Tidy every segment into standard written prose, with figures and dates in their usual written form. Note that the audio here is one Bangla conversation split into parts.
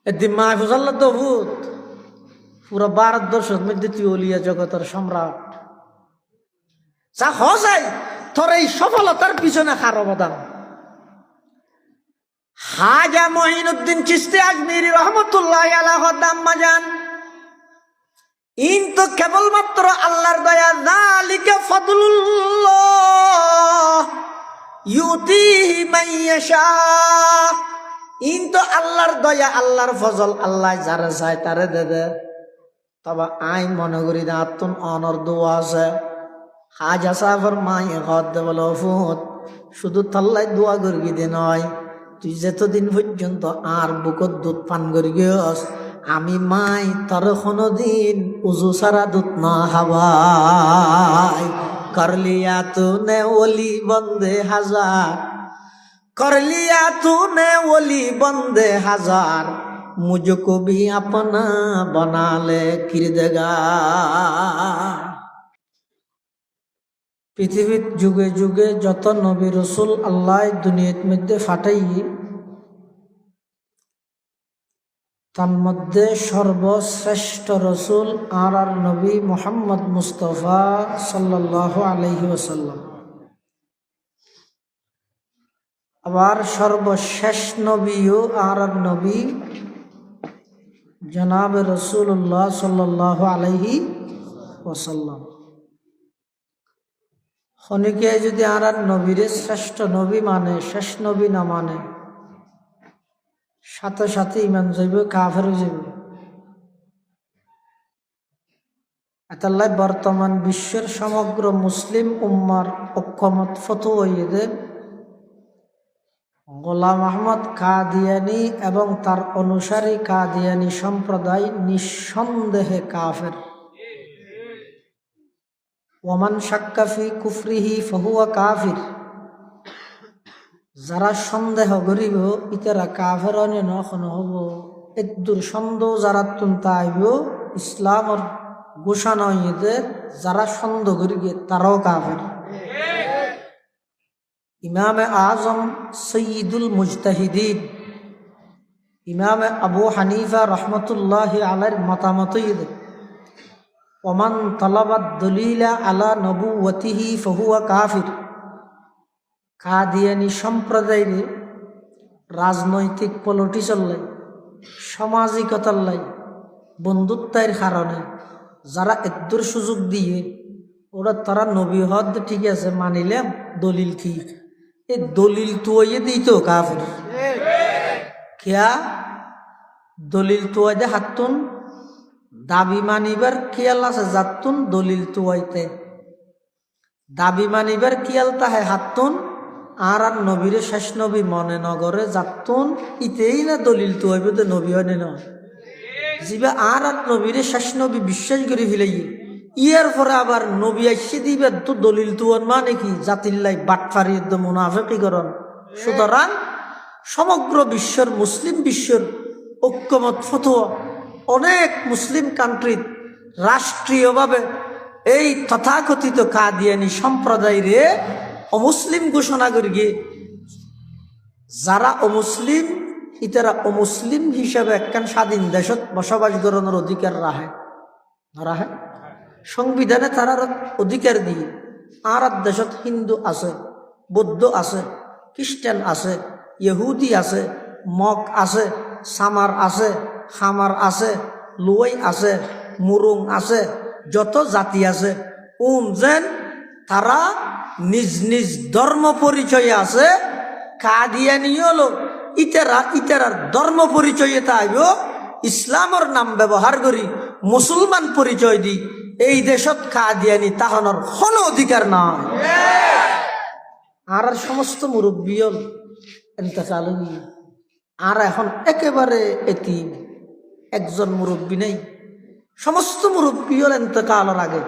এদিন মাহফুজাল্লাহ দভূত পুরো ভারতবর্ষের মধ্যে তুই অলিয়া জগতের সম্রাট যা হসাই তোর এই সফলতার পিছনে কার অবদান। খাজা মঈনুদ্দিন চিশতি আজমিরি রহমতুল্লাহ আলাইহি দাম্মা যান ইন তো কেবলমাত্র আল্লাহর দয়া, যালিকা ফাদলুল্লাহ ইউতিহি মান ইয়াশা। ইন তো আল্লাহর দয়া, আল্লাহর ফজল, আল্লাহ যারা চায় তারে দেবে। তবে আই মনে করি না আত্মন অনর দোয়া আছে। খাজা সাহেবের মায়ে ঘর দে বলো ফুত শুধু তাল্লাই দোয়া করি দে নয়, তুই যতদিন পর্যন্ত আর বুকত দুধ পান করি গিয়স আমি মাই তোর কোনদিন উজু সারা দুধ না হাবাই। করলিয়া তুনে ওলি বন্দে হাজার, করলিয়া তুনে ওলি বন্দে হাজার, মুঝকো भी अपना बना ले किरदगार। পৃথিবীর যুগে যুগে যত নবী রসুল আল্লাহ দুনিয়ার মধ্যে ফাটাই, তার মধ্যে সর্বশ্রেষ্ঠ রসুল আর নবী মুহাম্মদ মুস্তাফা সাল্লাল্লাহু আলাইহি ওয়াসাল্লাম। আবার সর্বশেষ নবীও আর নবী জনাব রসুল্লাহ সাল্লাল্লাহু আলাইহি ওয়াসাল্লাম। অনেকে যদি আর নবীরে শ্রেষ্ঠ নবী মানে, শেষ নবী না মানে, সাথে সাথে ইমান যাইব, কাফের হয়ে যাবে। এতাল্লাই বর্তমান বিশ্বের সমগ্র মুসলিম উম্মার ঐক্যমত ফতোয়া হইয়ে দেন গোলাম আহমদ কাদিয়ানী এবং তার অনুসারী কাদিয়ানী সম্প্রদায় নিঃসন্দেহে কাফের। ওমান শাক্কা ফি কুফরিহি ফাহুয়া কাফির। যারা সন্দেহ করিব ইতারা কাফের নখন হব। এদুর সন্দেহ যারা তুনতা আইব ইসলামর ঘোষণা হইতে যারা সন্দেহ করিবে তারাও কাফের। ইমামে আজম সৈয়দুল মুজতাহিদিন ইমামে আবু হানিফা রহমতুল্লাহি আলাইহির মতামত ইদে ওমান তালাবাদ দলিলা আলা নবুওয়াতিহি ফাহুয়া কাফির। কাদিয়ানী সম্প্রদায়ের রাজনৈতিক পলিটিক্যাল লাই, সামাজিকতার লাই, বন্ধুত্বের কারণে যারা এদুর সুযোগ দিয়ে ওরা তারা নবী হদ ঠিক আছে মানিলাম, দলিল কি এই দলিল তুয়ে দিত কাফের। কিয়া দলিল তুয়াই দে হাতুন দাবি মানিবার খেয়াল আছে যাতুন দলিল তুয়াইতে, দাবি মানিবার খেয়াল তাহে হাতুন আর আর নবীরে শেষ নবী মনে নগরে যাতুন ইতেই না দলিল তুয়াইবে তো নবী হয় না জিবা আর আর নবীরে শেষ নবী বিশ্বাস করে ফেলাই ইয়ার পরে আবার নবী আইসে দিবে তো দলিল তুয়ান মানে কি জাতিল্লাই বাটফারি মুনাফিকি করন। সুতরাং সমগ্র বিশ্বের মুসলিম বিশ্বের ঐক্যমত ফতোয়া অনেক মুসলিম কান্ট্রি রাষ্ট্রীয়ভাবে এই তথাকথিত কাদিয়ানী সম্প্রদায়রে অমুসলিম ঘোষণা করি গিয়ে যারা অমুসলিম ইতারা অমুসলিম হিসাবে একখান স্বাধীন দেশত বসবাস করানোর অধিকার রাহে রাহে সংবিধানে তারা অধিকার দিয়ে। আর দেশত হিন্দু আছে, বৌদ্ধ আছে, খ্রিস্টান আছে, ইহুদি আছে, মগ আছে, সামার আছে, খামার আছে, লুয়াই আছে, মুরুং আছে, যত জাতি আছে যেন তারা নিজ নিজ ধর্ম পরিচয় আছে। কাদিয়ানী হলো ইতারার ধর্ম পরিচয়ে তাইব ইসলামের নাম ব্যবহার করি মুসলমান পরিচয় দি এই দেশত কাদিয়ানী তাহনের কোনো অধিকার নাই। আর সমস্ত মুরব্বী এতেকাল আর এখন একেবারে এতিম, একজন মুরব্বী নেই। সমস্ত মুরব্বী এতেকালের আগে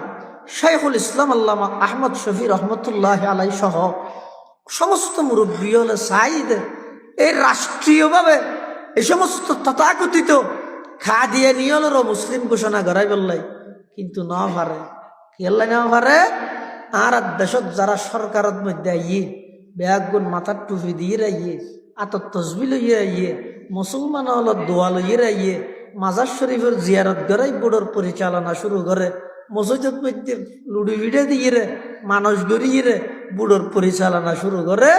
শাইখুল ইসলাম আল্লামা আহমদ শফি রহমতুল্লাহ আলাই সহ সমস্ত মুরব্বী সাইদ এই রাষ্ট্রীয়ভাবে এই সমস্ত তথাকথিত কাদিয়ানীয়লেরও মুসলিম ঘোষণা করাই বললাই, কিন্তু না পারে কেল্লাই না পারে। আর দেশত যারা সরকারের মধ্যে আইয়ে ব্যাগুন মাথার টুপি দিয়ে আইয়ে আতর তসবি লইয়ে আইয়ে মুসলমান হলো দোয়া লইয়ে ইয়ে মাজার শরীফের জিয়ারত করাই বোর্ডের পরিচালনা শুরু করে মসজিদের মধ্যে লুডি ভিড়ে দিয়ে রে মানুষ গড়িয়ে রে বুড়োর পরিচালনা শুরু করে,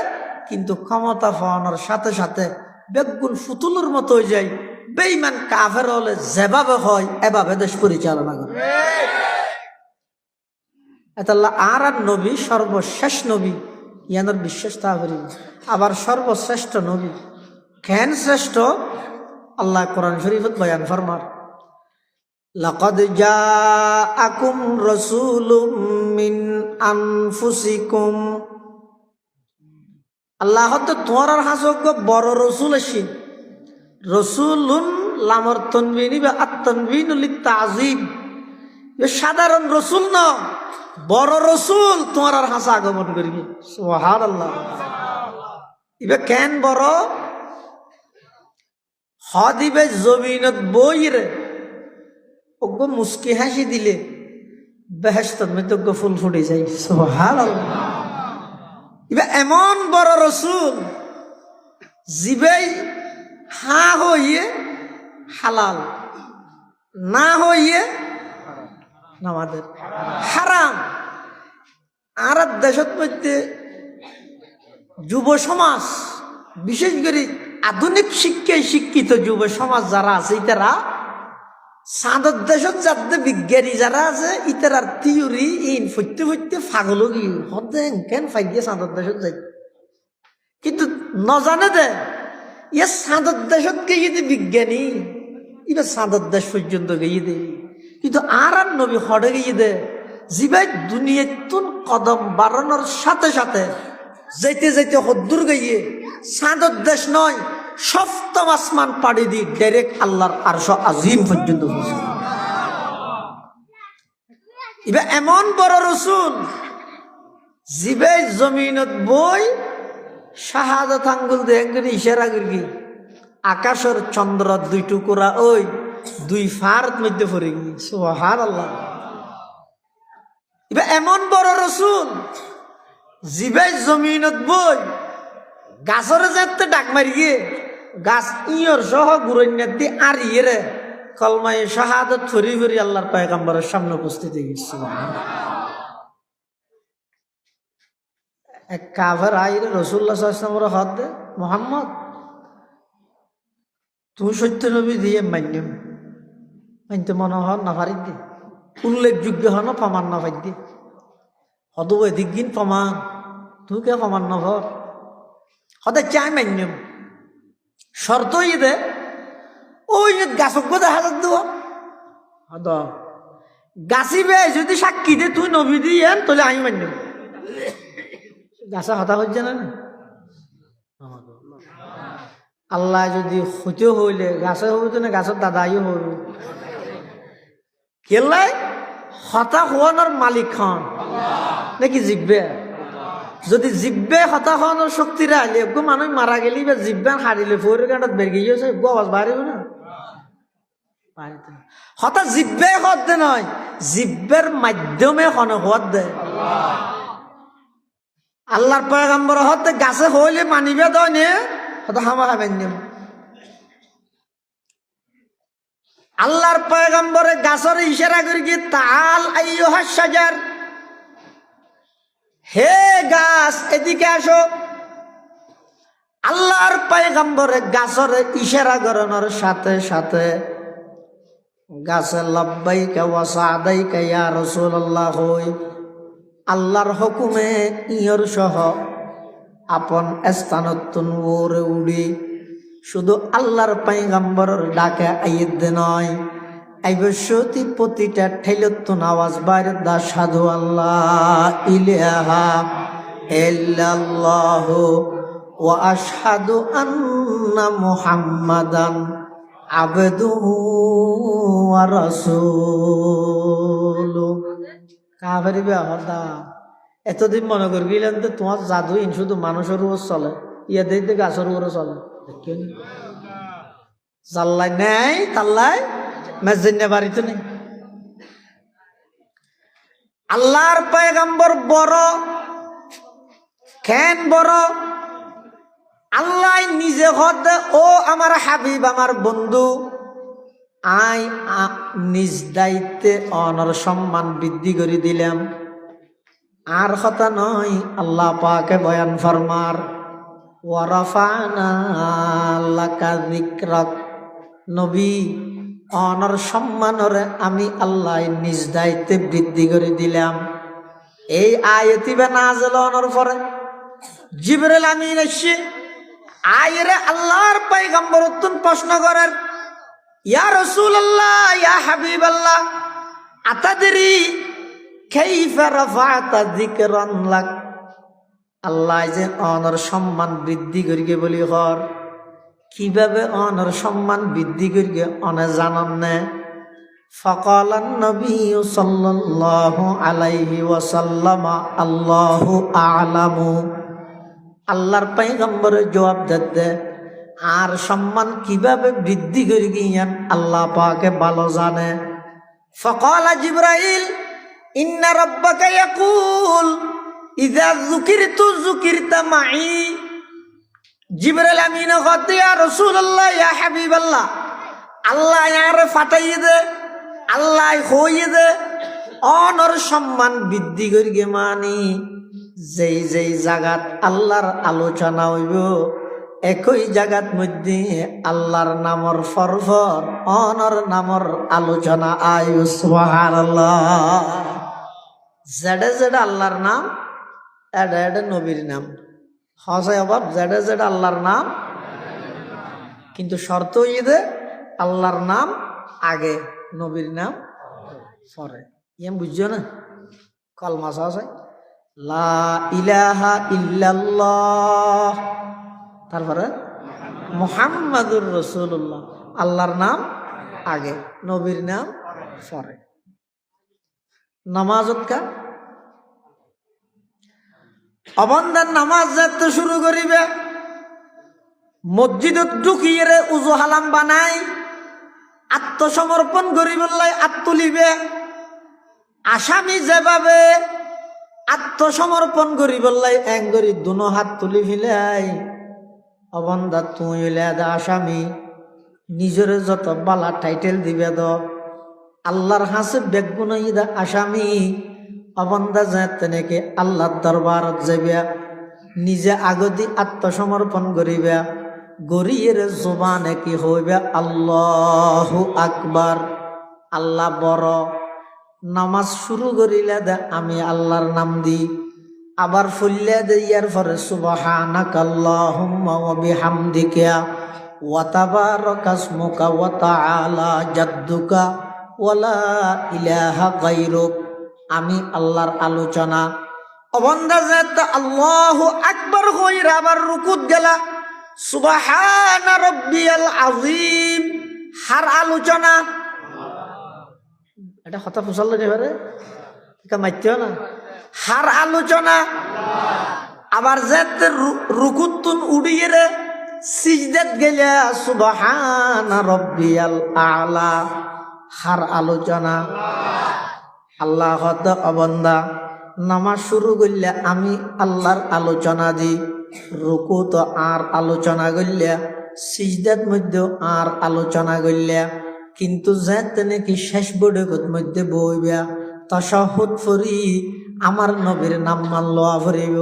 কিন্তু ক্ষমতা পাওয়ানোর সাথে সাথে বেগুন ফুতুলের মতো হয়ে যায়। বেঈমান কাফের হলে যেভাবে হয় এভাবে দেশ পরিচালনা করে। এতাল্লাহ আর নবী সর্বশেষ নবী ইয়ানোর বিশ্বাস তাহরি, আবার সর্বশ্রেষ্ঠ নবী কেন শ্রেষ্ঠ আল্লাহ কোরআন শরীফত বয়ান ফরমার, লাকাদ জাআকুম রাসূলুম মিন আনফুসিকুম, আল্লাহ তো তোমার হাসক বড় রসুল আসি। রসুলুন লামর তনবিনী বা আত্মনবিনুল তাজিম, সাধারণ রসুল ন, বড় রসুল তোমার হাসা আগমন করবি। সুবহানাল্লাহ। ইবে কেন বড় হদিবে জমিনত বইরে ওগো মুস্কি হাসি দিলে বেহেশতের মধ্যে ফুল ফুটে যায়। সুবহানাল্লাহ। ইবে এমন বড় রসুল জিবেই হা হইয়ে হালাল, না হইয়ে আমাদের হারাম। আর দেশের মধ্যে যুব সমাজ, বিশেষ করে আধুনিক শিক্ষায় শিক্ষিত যুব সমাজ যারা আছে, ইতারা চাঁদের দেশত যাতে বিজ্ঞানী যারা আছে ইতারার থিওরি ইন ফুটতে ফুটতে ফাগল গিয়ে হতে কেন ফাই দিয়ে চাঁদের দেশত যাই, কিন্তু নজানে দে ইয়ে চাঁদের দেশত গিয়ে দে বিজ্ঞানী, এবার চাঁদের দেশ পর্যন্ত গিয়ে দে, কিন্তু আর নবী হড়ে গিয়ে দে জিবাই দুনিয়াতুন কদম বাড়ানোর সাথে সাথে যাইতে যাইতে হদ্দুর গিয়ে চাঁদের দেশ নয় সপ্তম আসমান পাড়ি দি ডাইরেক্ট আল্লাহর আরশ আজিম পর্যন্ত পৌঁছে। এবার এমন বড় রসুল জিবাই জমিনত বই শাহাদাত আঙ্গুল দিয়ে ইশারা করি আকাশের চন্দ্র দুই টুকুরা ওই দুই ফার মধ্যে পড়ে গিয়ে। সুবহানাল্লাহ। এবার এমন বড় রসুল জিবাই জমিনত বই গাছর যাতে ডাক মারিয়ে গাছ ইয়র সহ গুরন্যার দিয়ে আর ইয়েরে কলমায় শাহাদাত ফরি ফরি আল্লাহর পয়গম্বরের সামনে উপস্থিত হয়ে গেছে। এক কাফের আইরে রাসূলুল্লাহ সাল্লাল্লাহু আলাইহি ওয়াসাল্লামের হাত দে, মুহাম্মদ তুই সত্য নবী দিয়ে মান্যম মানতে মনে হন না পারি দি উল্লেখযোগ্য হন প্রমাণ না পাই দি হদ এদিক দিন প্রমাণ তুই কে প্রমাণ না ভর হতে চাই মান্যম শর্ত ই দে ওই গাছক দেখা যাক দেব হদ গাছিবে যদি সাক্ষী দে তুই নবী দিয়ে তাহলে আমি মান্যম। গাছা হতা হচ্ছে না আল্লাহ যদি হইতেও হইলে গাছে হইতো না গাছের দাদাইও হইব কেলাই হতা হওয়ানোর মালিক খান নাকি জিব্বে, যদি জিব্বে হতা হওয়ানোর শক্তিরে আইলে একটু মানুষ মারা গেলি বা জিব্বে হারিলে ফোর গাঁটাত বেরিয়ে গিয়েছে আওয়াজ বাড়িব না হতা জিব্বে হত দে নয় জিব্বের মাধ্যমে হন হত দে। আল্লাহর পয়গম্বর হতে গাছে হইলে মানিবে দয় নে হয়তো হামা খাবেন নিম। আল্লাহর পয়গম্বরে গাছের ইশারা করি কি তাল আইয়ুহা শাজার, হে গাছ এদিকে আসো। আল্লাহর পয়গম্বরে গাছের ইশারা করানোর সাথে সাথে গাছে লাব্বাইকা ওয়া সাদাইকা ইয়া রাসূলুল্লাহ হই আল্লাহর হুকুমে ইয়র সহ আপন স্থানত্তন ওরে উড়ি শুধু আল্লাহর পয়গম্বরের ডাকে আইদ নয় আইবশ্যতি প্রতিটা ঠেলত্তন আওয়াজ বাইরে দা সাধু আল্লাহ ইলাহা ইল্লাল্লাহু ওয়া আশহাদু আন্না মুহাম্মাদান আবদুহু ওয়া রাসূলুহু। কাফেরি বেহদা এতদিন মনে করবিলেন তো তোমার জাদু ইন শুধু মানুষের উপর চলে, ইয়া দেখতে গাছের উপরে চলে জাল্লাই নেই তাল্লাই মেজেন্যা বাড়িতে নেই। আল্লাহর পয়গম্বর বড় কেন বড় আল্লাহ নিজে হদ ও আমার হাবিব আমার বন্ধু আই নিজ দায়িত্বে অনর সম্মান বৃদ্ধি করে দিলাম। আর কথা নয়, আল্লাহ পাকে বয়ান ফরমার ওয়ারাফানা লাকা যিকরাক, নবী অনর সম্মানরে আমি আল্লাহ নিজ দায়িত্বে বৃদ্ধি করে দিলাম। এই আয়াতিবে নাযিল হওয়ার পরে জিবরাইল আমিন এসে আয়রে আল্লাহর পয়গম্বর উত্তম প্রশ্ন করেন, ইয়া রাসূলুল্লাহ ইয়া হাবিবাল্লাহ আতাদরি কাইফা রাফা'তা যিকরান লাক, আল্লাহ যে অনর সম্মান বৃদ্ধি করিগে বলি হর, কিভাবে অনর সম্মান বৃদ্ধি করিগে অনে জানন না। ফাকালান নবী সাল্লাল্লাহু আলাইহি ওয়াসাল্লাম আল্লাহু আ'লামু, আল্লাহর পয়গম্বরের জবাব দিতে আর সম্মান কিভাবে বৃদ্ধি করে গিয়ান আল্লাহ পাকে ভালো জানে। ফাকালা জিবরাইল ইন্না রাব্বাকা ইয়াকুল ইযা যুকিরতু যুকিরতা মাই, জিবরাইল আমিন কইতে ইয়া রাসূলুল্লাহ ইয়া হাবিবাল্লাহ, আল্লাহ ইয়ারে ফাটাইয়ে দে, আল্লাহ হইয়ে দে অনর সম্মান বৃদ্ধি করি গে, মানি যেই যেই জায়গাত আল্লাহর আলোচনা হইব একই জায়গাত মধ্যে আল্লাহর নামর ফরফর অনর নামর আলোচনা আয়ু। সুবহানাল্লাহ। যেডে যেডে আল্লাহর নাম এডে এডে নবীর নাম হসাই অভাব, যেডে যেডে আল্লাহর নাম, কিন্তু শর্ত ইদে আল্লাহর নাম আগে নবীর নাম পরে। ইয়াম বুঝছো না? কলমা হসাই লা ইলাহা ইল্লাল্লাহ, তারপরে মুহাম্মাদুর রাসূলুল্লাহ, আল্লাহর নাম আগে নবীর নাম পরে। নামাজত কা অবন্দার নামাজ যাতে শুরু করিবে মসজিদত ঢুকিয়ে উজু হালাম বানাই আত্মসমর্পণ করিবলাই আত্মলিবে। আসামি যেভাবে আত্মসমর্পণ করিবলাই এঙ্গরি দুনো হাত তুলি ফিলাই, অবন্দা তুই দে আসামি নিজের যত বালা টাইটেল দিবে দ আল্লাহর হাসে বেগুন দা আসামি, অবন্দা যেতে নাকি আল্লাহর দরবারত যাবে নিজে আগদি আত্মসমর্পণ করিবে, গরিয়ের জবানে কি হইবে আল্লাহু আকবার, আল্লাহ বড়। নামাজ শুরু করিলে দে আমি আল্লাহর নাম দি, আবার ফুললে দে ইয়ার পরে সুবহানাকাল্লাহুম্মা ওয়া বিহামদিকা ওয়া তাবারাকা ইসমুকা ওয়া তাআলা জাদ্দুকা ওয়া লা ইলাহা গায়রুক, আমি আল্লাহর আলোচনা। অবন্দা যেতে আল্লাহু আকবার কইরা আবার রুকুত গেলা সুবহানা রাব্বিয়াল আযীম, হার আলোচনা। এটা কথা ফুসাল লাগে এবারে এটা মাইতেও না, হার আলোচনা। আবার যেতে রুকুতুন উড়িয়ে রে সিজদাত গেলা সুবহানা রাব্বিয়াল আ'লা, হার আলোচনা। আল্লাহ হত অবন্দা নামাজ শুরু করলে আমি আল্লাহর আলোচনা দি, রুকু তো আর আলোচনা করলে, সিজদাত মধ্যে আর আলোচনা করলে, কিন্তু যেতে নাকি শেষ বৈঠকত মধ্যে বইবা তাশাহুদ ফরি আমার নবীর নাম মানলো ফরিব,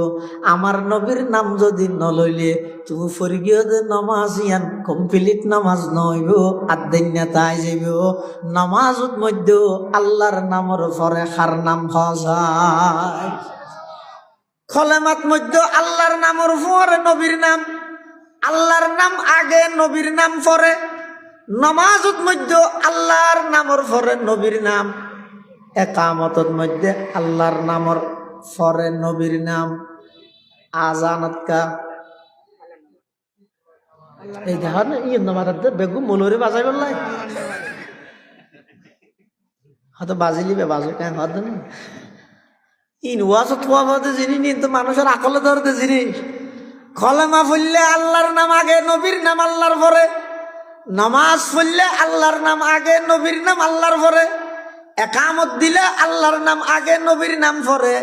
আমার নবীর নাম যদি নলইলে তুমি ফরিগিও যে নামাজ ইয়ান কমপ্লিট নামাজ নইব, আদ্দিন্যতাই যাইব। নামাজত মধ্যে আল্লাহর নামর পরে খার নাম হজায়, কলেমাত মধ্যে আল্লাহর নামর পরে নবীর নাম, আল্লাহর নাম আগে নবীর নাম পরে। নামাজত মধ্যে আল্লাহর নামর পরে নবীর নাম, একামতর মধ্যে আল্লাহর নামর পরে নবীর নাম। আজানত কা এই দেখা না ইয়ে নামাজে বেগু মনোরে বাজাই বললাই হয়তো বাজিলিবে বাজু কেন হতো না ইন ওয়াজত ওয়াজতে জিনিস নিয়ে তো মানুষের আকলে ধরতে জিনিস। কলেমা পড়লে আল্লাহর নাম আগে নবীর নাম আল্লাহর পরে, নামাজ পড়লে আল্লাহর নাম আগে নবীর নাম আল্লাহর পরে, একামত দিলে আল্লাহর নাম আগে নবীর নাম পরে,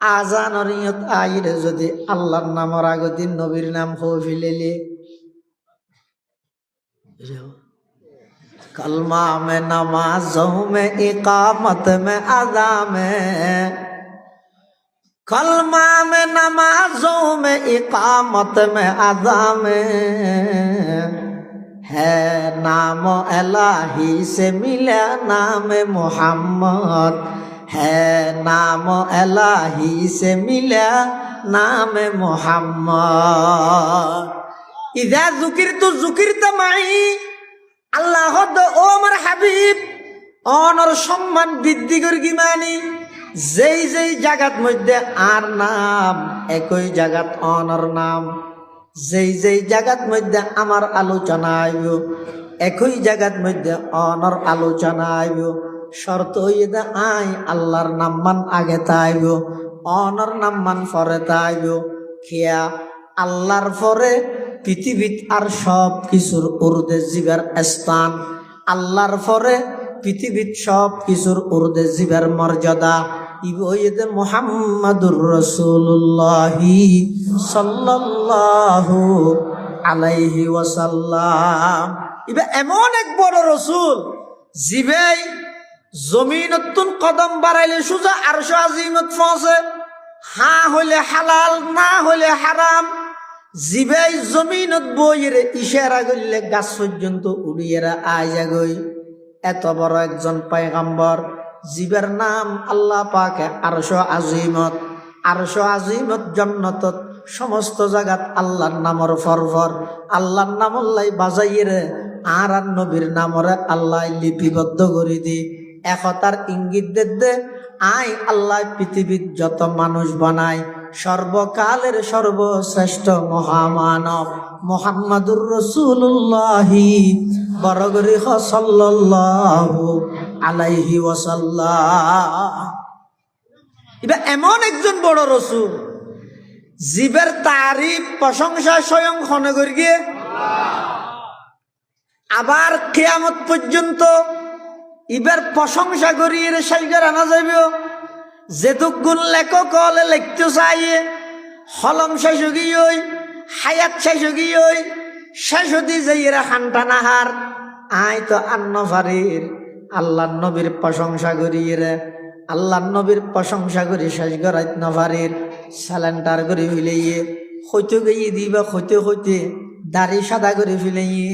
আজানর ইয়ত আইরে যদি আল্লাহর নামর আগদিন নবীর নাম হো ফিলেলে कलमा में नमाजों में इकामत में अदा में कलमा में नमाजों में इकामत में अदा में है नाम इलाही से मिला नाम मोहम्मद है नाम इलाही से मिला नाम मोहम्मद इधा जुकिर तो माई আল্লাহ ও আমার হাবিব অনর সম্মান বৃদ্ধি করি মানি যেই যেই জায়গাত মধ্যে আর নাম একই জায়গাত অনর নাম যেই যেই জায়গাত মধ্যে আমার আলোচনা আইব একই জায়গাত মধ্যে অনর আলোচনা আইব শর্ত হইয়া আই আল্লাহর নাম মান আগে তাইব অনর নাম মান পরে তাইব খেয়া আল্লাহর পরে পৃথিবীত আর সব কিছুর উর্দে জিবার স্থান আল্লাহর পরে পৃথিবীত সব কিছুর উর্দে জিবার মর্যাদা ইবইদে মুহাম্মাদুর রাসূলুল্লাহি সাল্লাল্লাহু আলাইহি ওয়াসাল্লাম ইবে এমন এক বড় রাসূল জিবেই জমিনতুন কদম বাড়াইলে সুজা আরশ আজিমত পৌঁছে হা হইলে হালাল না হইলে হারাম জিবাই জমিনত বইরে ইশারা করলে গাছ পর্যন্ত উড়িয়েরা আইয়া গই এত বড় একজন পয়গম্বর জিবের নাম আল্লাহ পাকে আরশ আজিমত জান্নাতত সমস্ত জায়গাত আল্লাহর নামর ফরফর আল্লাহর নামল্লাই বাজাইরে আর নবীর নামরে আল্লাহ লিপিবদ্ধ করে দি একতার ইঙ্গিত দে আই আল্লাহ পৃথিবীর যত মানুষ বানায় সর্বকালের সর্বশ্রেষ্ঠ মহামানব মুহাম্মাদুর রাসূলুল্লাহি বরগরি সাল্লাল্লাহু আলাইহি ওয়াসাল্লাম এটা এমন একজন বড় রাসূল জিবের তারিফ প্রশংসা স্বয়ং খনে করিয়ে আবার কিয়ামত পর্যন্ত ইবার প্রশংসা করিয়ে শেষ করে আনা যাইবে যেতুকুন লেখক হলে লিখতে চাইয়ে হলম শেষ গিয়ে হায়াত শেষ গিয়ে শেষ হতে যাইয়েরা খানটা নাহার আই তো আন্নভারির আল্লাহ নবীর প্রশংসা করিয়ে রে আল্লাহ নবীর প্রশংসা করি শেষ গড়াইত নভারির স্যালেন্টার করে ফিলাইয়ে হইতে গিয়ে দিবা হইতে হইতে দাড়ি সাদা করে ফিলাইয়ে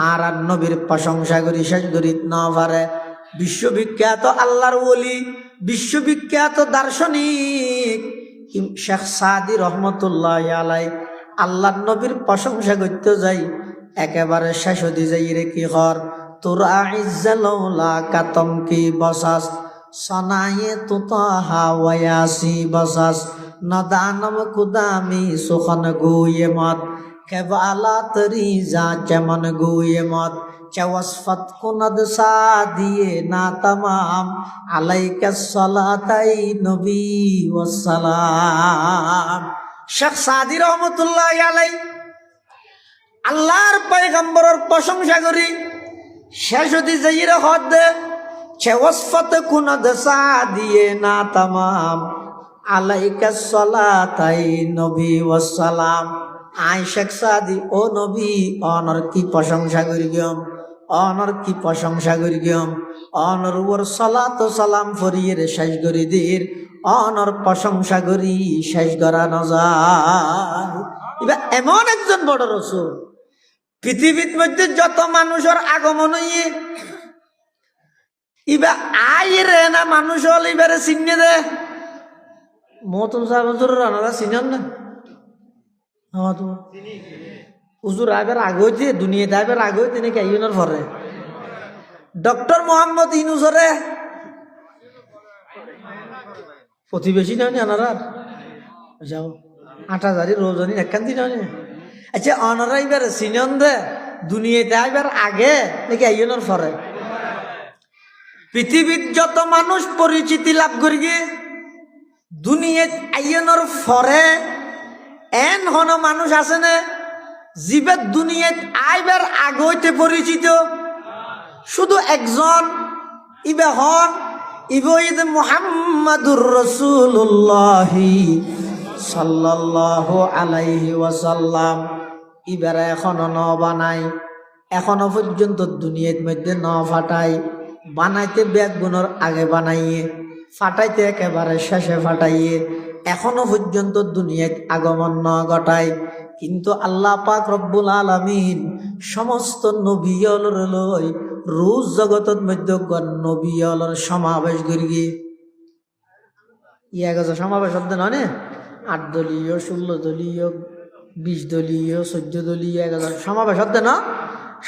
আর নবীর প্রশংসা করি শেষ গরিত নভারে বিশ্ববিখ্যাত আল্লাহর ওলি বিশ্ববিখ্যাত দার্শনিক শেখ সাদি রহমতুল্লাহ আলাই আল্লাহর নবীর প্রশংসা করতে যাই একেবারে শেষ হতে যাই রে কি হর তোরা ইজ্জালৌলা কাতম কি বসাস সনায়ে তুতাহা ওয়াসি বসাস নদানম কুদামি সুখন গুয়ে মত কেবালা তরি যা চমন গুয়ে মত চওয়াসফত কুনদ সাদিয়ে না তমাম আলাইকা সালাতাই নবী ওয়াসসালাম শেখ সাদি রহমতুল্লাহ আলাই আল্লাহর পয়গম্বরের প্রশংসা করি শেষ হতে যাইরে হদ দে চওয়াসফত কুনদ সাদিয়ে না তমাম আলাইকা সালাতাই নবী ওয়াসসালাম আই শেখ সাদি ও নবী অনর কি প্রশংসা করি গম অনর কি প্রশংসা করি গম অনর উপর সালাত সালাম ফরিয়ে রে শেষ করি দির অনর প্রশংসা করি শেষ করা নজার এবার এমন একজন বড় রাসূল পৃথিবীর মধ্যে যত মানুষের আগমন হইয়ে ইবা আইরে না মানুষ হল এবারে চিনে দে মতন সাহেব রানারা চিনেন না হুজুর আইবার আগে হইতে দুনিয়াতে আইবার আগে হইতে নাকি আইনের পরে ডক্টর মোহাম্মদ ইউনূসরে প্রতিবেশী না আনারা যাও ৮,০০০ রোজনী একখান দিন আচ্ছা অনারা এবার চিনন দে দুনিয়াতে আইবার আগে নাকি আইনের পরে পৃথিবীর যত মানুষ পরিচিতি লাভ করি দুনিয়াত আইনের পরে এন হন মানুষ আছে না জীবের দুনিয়াত আইবার আগে হইতে পরিচিত শুধু একজন ইবে হন ইবঈদ মুহাম্মাদুর রাসূলুল্লাহি সাল্লাল্লাহু আলাইহি ওয়াসাল্লাম ইবারে এখনো ন বানাই, এখনো পর্যন্ত দুনিয়ার মধ্যে ন ফাটাই, বানাইতে ব্যাগ গুণর আগে বানাইয়ে, ফাটাইতে একেবারে শেষে ফাটাইয়ে, এখনো পর্যন্ত দুনিয়ায় আগমন ন ঘটায়। কিন্তু আল্লাহ পাক রব্বুল আলামিন সমস্ত নবীয়লর লই রোজ জগতত মধ্যে নবীয়লর সমাবেশ করিয়ে সমাবেশ হতে নয় 8 দলীয় 16 দলীয় 20 দলীয় 14 দলীয় 1000 সমাবেশ হতে না।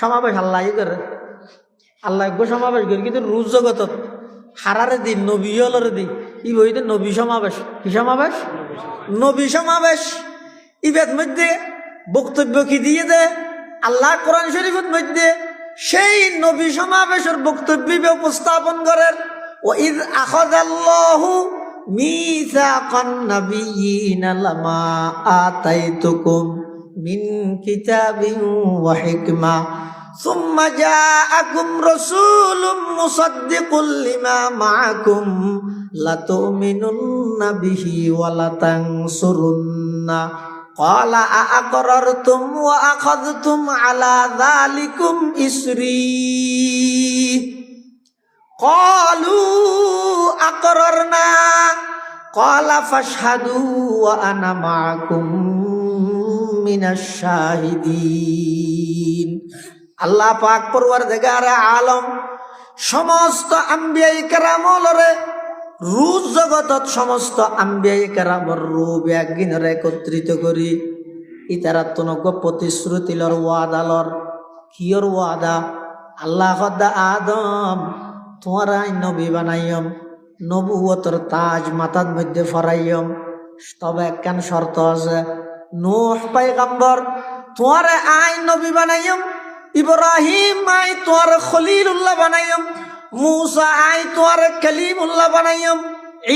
সমাবেশ আল্লাহ করে, আল্লাহ সমাবেশ করি। কিন্তু রোজ জগতত হারারে দিন নবীয়লর দিন ই বইতে নবী সমাবেশ। কি সমাবেশ? নবী সমাবেশ। ইবের মধ্যে বক্তব্য কি দিয়ে দে আল্লাহ কোরআন শরীফের মধ্যে সেই নবী সমাবেশের বক্তব্য উপস্থাপন করেন। ওয়াইদ আখাযাল্লাহু মিসাকান নাবিয়িনা লামা আতাইতুকুম মিন কিতাবিন ওয়া হিকমা সুম্মা জাআকুম রাসূলুম মুসাদ্দিকুল লিমা মাআকুম লাতুমিনুন্না বিহি ওয়া লাতানসুরুন্না ক্বালা আ'আকরারতুম ওয়া আখাযতুম আলা যালিকুম ইসরি ক্বালু আকরারনা ক্বালা ফাশহাদু ওয়া আনা মাআকুম মিনাশ শাহিদিন। আল্লাহ পাক পরওয়ারদিগারে আলম সমস্ত আম্বিয়ায়ে কেরামলরে রোজ জগতত সমস্ত আম্বিয়ায়ে কেরামর রূপ একদিনরে একত্রিত করি ইতারাত তনক প্রতিশ্রুতিলর ওয়াদালর কিয়র ওয়াদা। আল্লাহ খদ্দা আদম তোমারাই নবী বানাইয়ম, নবুয়তর তাজ মাথার মধ্যে ফরাইয়ম, তবে একখান শর্ত আছে। নূহ পয়গম্বর তোমারে আই নবী বানাইয়ম, ইব্রাহিম আই তোমার খলিলুল্লাহ বানাইয়ম, मूसा आई तुम्हारे कलीमुल्लाह बनायम,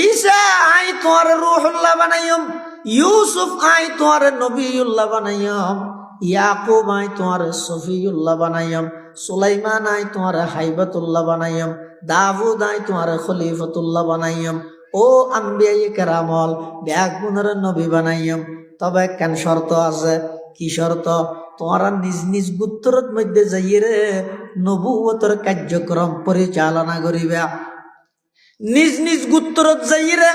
ईसा आई तुम्हारे रूहुल्लाह बनायम, यूसुफ आई तुम्हारे नबीउल्लाह बनायम, याकूब आई तुम्हारे सफीउल्लाह बनायम, सुलाइमान आई तुम्हारे हाइबतुल्लाह बनायम, दाऊद आई तुम्हारे खलीफतुल्लाह बनायम। ओ अम्बियाए केरामल ব্যাগুণের নবী বানাইয়ম। তবে কেন শর্ত আছে। কি শর্ত? তোমরা নিজ নিজ গোত্রের মধ্যে যাইয়ে নবুয়তের কার্যক্রম পরিচালনা করিবা। নিজ নিজ গোত্রত যাইয়ে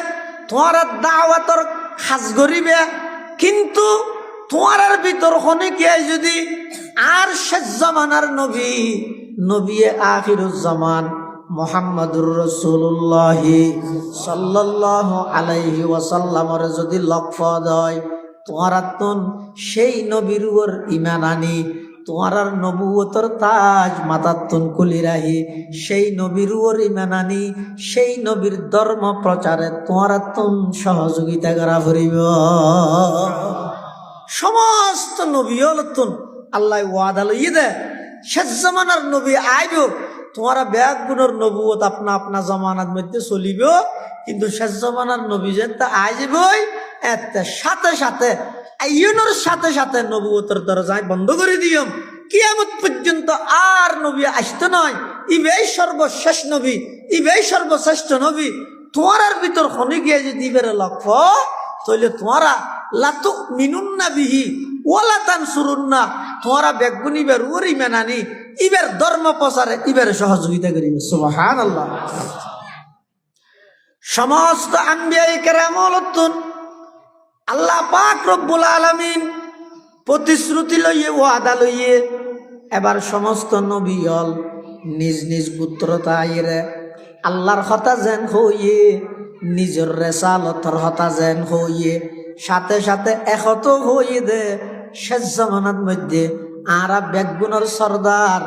তোমরা দাওয়াতের কাজ করিবা। কিন্তু তোমার ভিতর অনেকে যদি আর শেষ জামানার নবী নবিয়ে আখিরুজ জামান মুহাম্মাদুর রাসূলুল্লাহ সাল্লাল্লাহু আলাইহি ওয়াসাল্লামের যদি লক্ষ্য দেয়, তোমারা তন সেই নবীর উপর ঈমান আনি, তোমার নবুয়তর তাজ মাথাতুন কুলি রাহি সেই নবীর উপর ঈমান আনি, সেই নবীর ধর্ম প্রচারে তোমারা তন সহযোগিতা করা করিব। সমস্ত নবী হলতুন আল্লাহ ওয়াদা লইয়ে দে শেষ জামানার নবী আইব, তোমারা ব্যাগ গুণর নবুয়ত আপনা আপনা জমানার মধ্যে চলিব। কিন্তু শেষ জমানার নবী যে তা আইবই এতে সাথে সাথে আইয়ুনের সাথে সাথে নবুয়তের দরজায় বন্ধ করে দিয়ম। কিয়ামত পর্যন্ত আর নবী আসতে নয়। ইবেই সর্বশেষ নবী, ইবেই সর্বশ্রেষ্ঠ নবী। তোমার ভিতর খনি গিয়ে যদি ইবের লক্ষ্য তাহলে তোমারা লাতু মিনুন্না বিহি ওয়ালা তানসুরুন্না, তোমারা বেগুনি বের উরি মেনানি ইবের ধর্ম প্রচারে ইবের সহযোগিতা করিবে। সুবহানাল্লাহ। সমস্ত আম্বিয়ায়ে কেরামলতুন আল্লাহ পাক রব্বুল আলামিন প্রতিশ্রুতি লইয়ে ওয়াদা লইয়ে এবার সমস্ত নবীল নিজ নিজ গোত্রতা আইরে আল্লাহর কথা যেন হইয়ে নিজের রেসালতর হতা যেন হইয়ে সাথে সাথে একত হইয়ে দে শেষ জামানার মধ্যে আরা বেগুনের সর্দার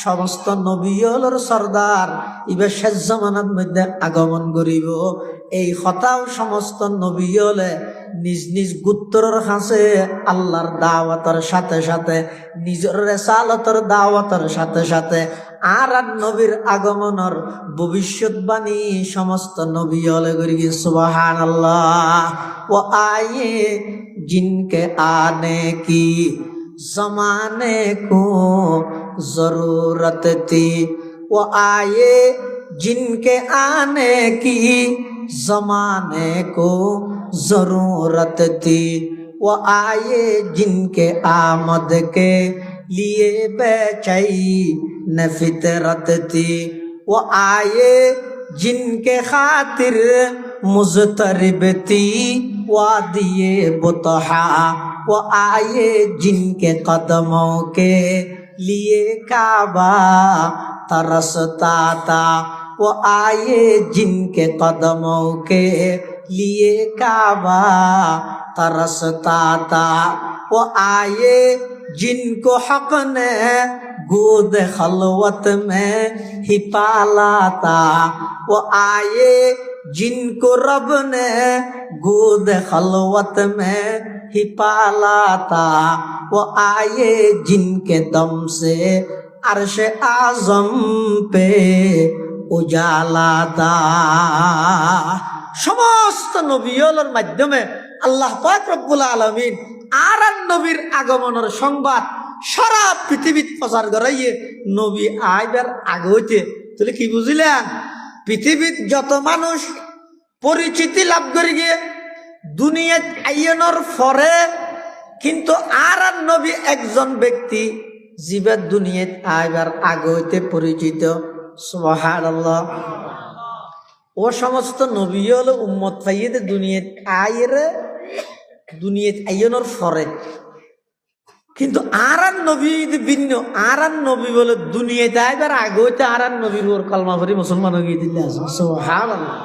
সমস্ত নবীলর সর্দার ইবে শেষ জামানার মধ্যে আগমন করিব। এই কথাও সমস্ত নবীলে নিজ নিজ গোত্রের কাছে আল্লাহর দাওয়াতের সাথে সাথে নিজের রেসালতের দাওয়াতের সাথে সাথে আর নবীর আগমনের ভবিষ্যৎবাণী সমস্ত নবীলে করি। সুবহানাল্লাহ। ও আয়ে জিনকে আনে কি जमाने को जरूरत थी, वो आए जिनके आने की जमाने को जरूरत थी, वो आए जिनके आमद के लिए बेचैन फितरत थी, वो आए जिनके खातिर मुज़तरिब थी वादिये बुतहा, वो आए जिनके कदमों के लिए काबा तरसता था, वो आए जिनके कदमों के लिए काबा तरसता था, वो आए जिनको हक ने गोद खलवत में ही पाला था, वो आए जिनको रब ने गोद खलवत में ही पाला था, वो आए जिनके दम से अर्श आजम पे उजाला था। समस्त नबीर माध्यमे আল্লাহ পাক রব্বুল আলামিন আর নবীর আগমনের সংবাদ সারা পৃথিবীত প্রচার করাইয়ে নবী আইবার আগে হইতে। তাহলে কি বুঝিলেন? পৃথিবীত যত মানুষ পরিচিতি লাভ করে গিয়ে দুনিয়াত আইয়নের পরে, কিন্তু আর নবী একজন ব্যক্তি জীবের দুনিয়াত আইবার আগে হইতে পরিচিত। সুবহানাল্লাহ। ও সমস্ত নবী হলো উম্মত পাইয়ে দুনিয়াত আইরে, দুনিয়াত আইয়নের পরে। কিন্তু আর নবী ভিন্ন, আর নবী বলে দুনিয়াতে আইবার আগে হইতে আর নবীর ওর কলমা ভরি মুসলমান হয়ে দিলে। সুবহানাল্লাহ।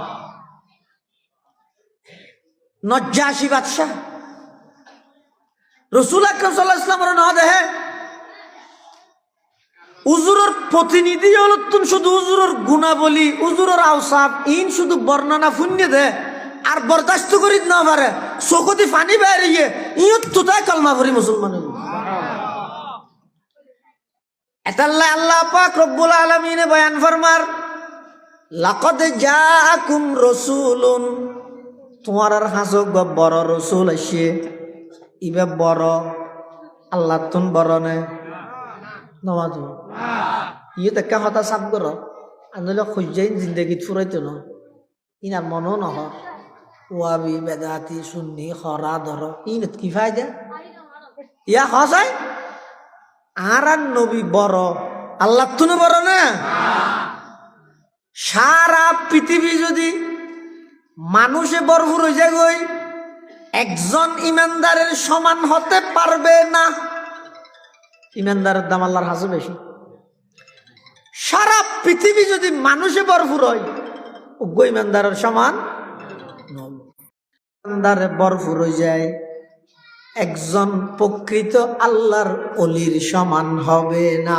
নজ্জাশী বাদশাহ রাসূল আকরাম সাল্লাল্লাহু আলাইহি ওয়াসাল্লামের না দেহে উজুরের প্রতিনিধি হল তুমি শুধু উজুরের গুণাবলী, উজুরের আওসাফ ইন শুধু বর্ণনা ফুন্যে দে আর বরদাস্ত করি না পারে, চকুতি পানি বাইরে গিয়ে ইয়ত তুতায় কলমা ভরি মুসলমান হইল। এতাল্লাহ আল্লাহ পাক রব্বুল আলামিনে বয়ান ফরমার, লাকাদ জাআকুম রাসূলুন, তোমার আর হাসক বড় রসুল আসে, ইবে বড় আল্লাহ তুন বড় নে নমাজ ইয়ে দেখা হতা সাপ কর আনলে খুঁজাই জিন্দগি ফুরাইতো না, ইনার মনও নহ ওয়াবি বেদাতি সুন্নি খরা ধর ইনত কি ফায়দা ইয়া হসাই আর নবী বড় আল্লাহ তুনে বড় না। সারা পৃথিবী যদি মানুষে ভরপুর হয়ে যায় গই, একজন ইমানদারের সমান হতে পারবে না। ইমানদারের দাম আল্লাহর হাসে বেশি। সারা পৃথিবী যদি মানুষে ভরপুর হয়, উগ্র ইমানদারের সমান ইমানদারে ভরপুর হয়ে যায়, একজন প্রকৃত আল্লাহর অলির সমান হবে না।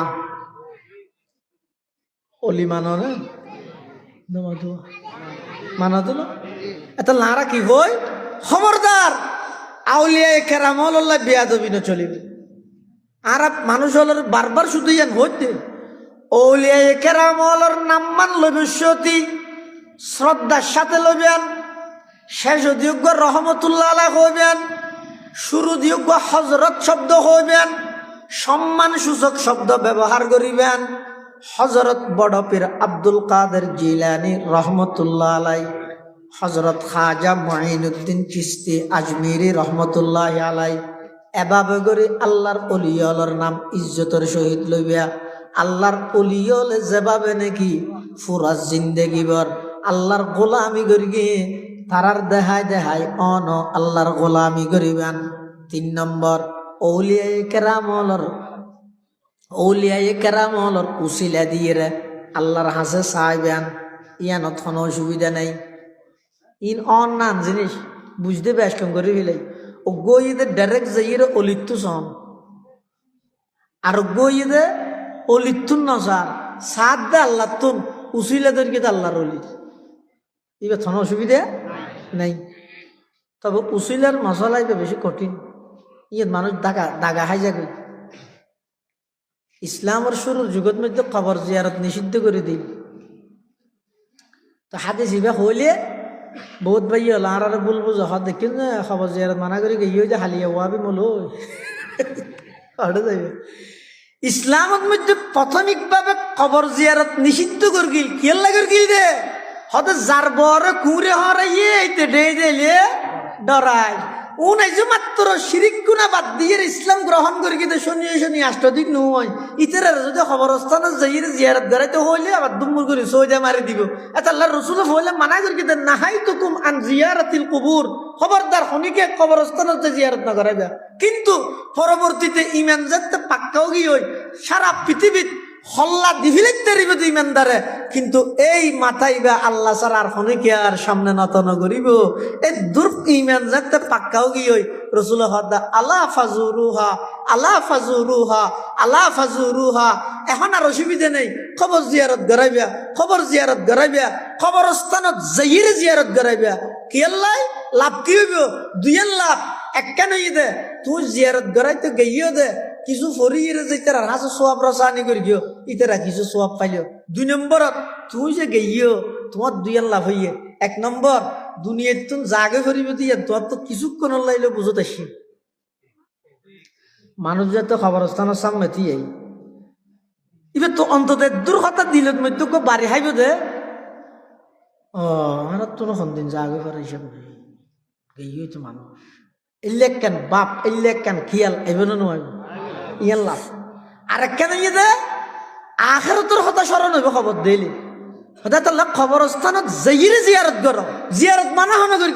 অলি মানো না মানা তো না, এটা লারা কি হয় খবরদার আউলিয়া কেরামল বেয়াদবি না চলিবে। আর মানুষ হল বারবার শুধু ইয়ান হইতে আউলিয়া কেরামলের নাম মান লবিষ্যতি শ্রদ্ধার সাথে লইবেন, শেষ দিয়োগ্য রহমতুল্লাহ আলাইহি হইবেন, শুরু দিয়োগ্য হযরত শব্দ হইবেন, সম্মান সূচক শব্দ ব্যবহার করিবেন। হযরত বড় পীর আব্দুল কাদের জিলানী রহমতুল্লাহ আলাইহি, হযরত খাজা মুঈনুদ্দিন চিশতি আজমিরি রহমতুল্লাহ আলাইহি, এভাবে করে আল্লাহর অলিয়লের নাম ইজ্জতের সহিত লইবা। আল্লাহর অলিয়ল যেভাবে নাকি পুরা জিন্দেগি ভর আল্লাহর গোলামি করি গিয়ে তারার দেহায় দেহায় অন আল্লাহর গোলামি করিবেন। 3 নম্বর আউলিয়ায়ে কেরামলর উসিলা দিয়ে আল্লাহর হাসে চাইবেন, ইয়ানত কোনো অসুবিধা নাই। ইন অনান জিনিস বুঝতে বেশ কম করে ফেলে ও গইদে ডাইরেক্ট যাইয়ে অলিত্তু সন আর গইদে অলিত্তুন নসার সাদ দে আল্লাহ তুন উসিলা দরকে আল্লাহর অলি, এবার কোনো অসুবিধা নাই। তবে উসিলার মশলা এবার বেশি কঠিন, ইয়ে মানুষ দাগা হাই যাবে। ইসলামের শুরুর যুগত মধ্যে কবর জিয়ারত নিষিদ্ধ করে দিল। তো হাদিস ইবা হইলে বহুত ভাই হল আর বলবো যে হদ দেখি না খবর জিয়ারত মানা করে গিয়ে যে হালিয়া ওয়াবি মল হটে যাবে। ইসলামের মধ্যে প্রাথমিকভাবে কবর জিয়ারত নিষিদ্ধ করগিল কিয়াল্লা করগিল দে হতে যার বড় কুঁড়ে হরাইয়ে এইতে ডে দিলে ডরাই উন এই যে মাত্র শিরিক গুনাহ বাদ দিয়ে ইসলাম গ্রহণ করি কিন্তু শুনিয়ে আষ্টদিক নয় ইতারা যদি খবরস্থানে যাইয়ে জিয়ারত করাইতে হইলে আবার দুম্বুর করে সৌদা মারি দিব আচ্ছা আল্লাহর রাসূল হইলে মানা করি কিন্তু নাহাইতুকুম আন জিয়ারাতিল কুবুর খবরদার খনিকে কবরস্থানে জিয়ারত না করাইবা কিন্তু পরবর্তীতে ইমান যাতে পাক্কাও গিয়ে সারা পৃথিবীত হল্লা দিভিলেতে রিবত ইমানদারে কিন্তু এই মাথায় বা আল্লাহ ছাড়া আর খনিকে আর সামনে নত না করিব এই দুর্ব ইমান যাতে পাক্কাও গিয়ে রাসূল হদা আলা ফাজুরুহা আলা ফাজুরুহা আলা ফাজুরুহা এখন আর অসুবিধা নেই খবর জিয়ারত গরাইবা খবরস্থানত যাইয়ে জিয়ারত গরাইবা কি আল্লাহ লাভ কি হইব দুইয়ের লাভ একটা নই দে তুই জিয়ারত গরাইতে গইও দে কিছু ফরিয়ে যে তারা হাসো সোয়াব রসানি করি গিয়ে ইতারা কিছু সোয়াব পাইল দুই নম্বরত তুই যে গইও তোমার দুইয়ের লাভ হইয়ে এক নম্বর দুনিয়ার তুমি জাগে ফরিব দিয়ে তোর তো কিছুক্ষণ লাইলে বুঝতে আসি মানুষ যে তো খবরস্থানের সামনে দিয়ে এবার তো অন্তত দূর কথা দিল মধ্যে বাড়ি হাইব দে আর তো দিন জাগে ফেরা হিসাব নেই গইই তো মানুষ ইল্লেক কেন বাপ ইল্লেক কেন খিয়াল এবার নয় ইয়ার লাভ আর কেন ইয়ে দে আখেরাতের কথা স্মরণ হইব খবর দিলি হঠাৎ আল্লাহ খবরস্থানত যাইয়ে জিয়ারত কর জিয়ারত মানা হনা করি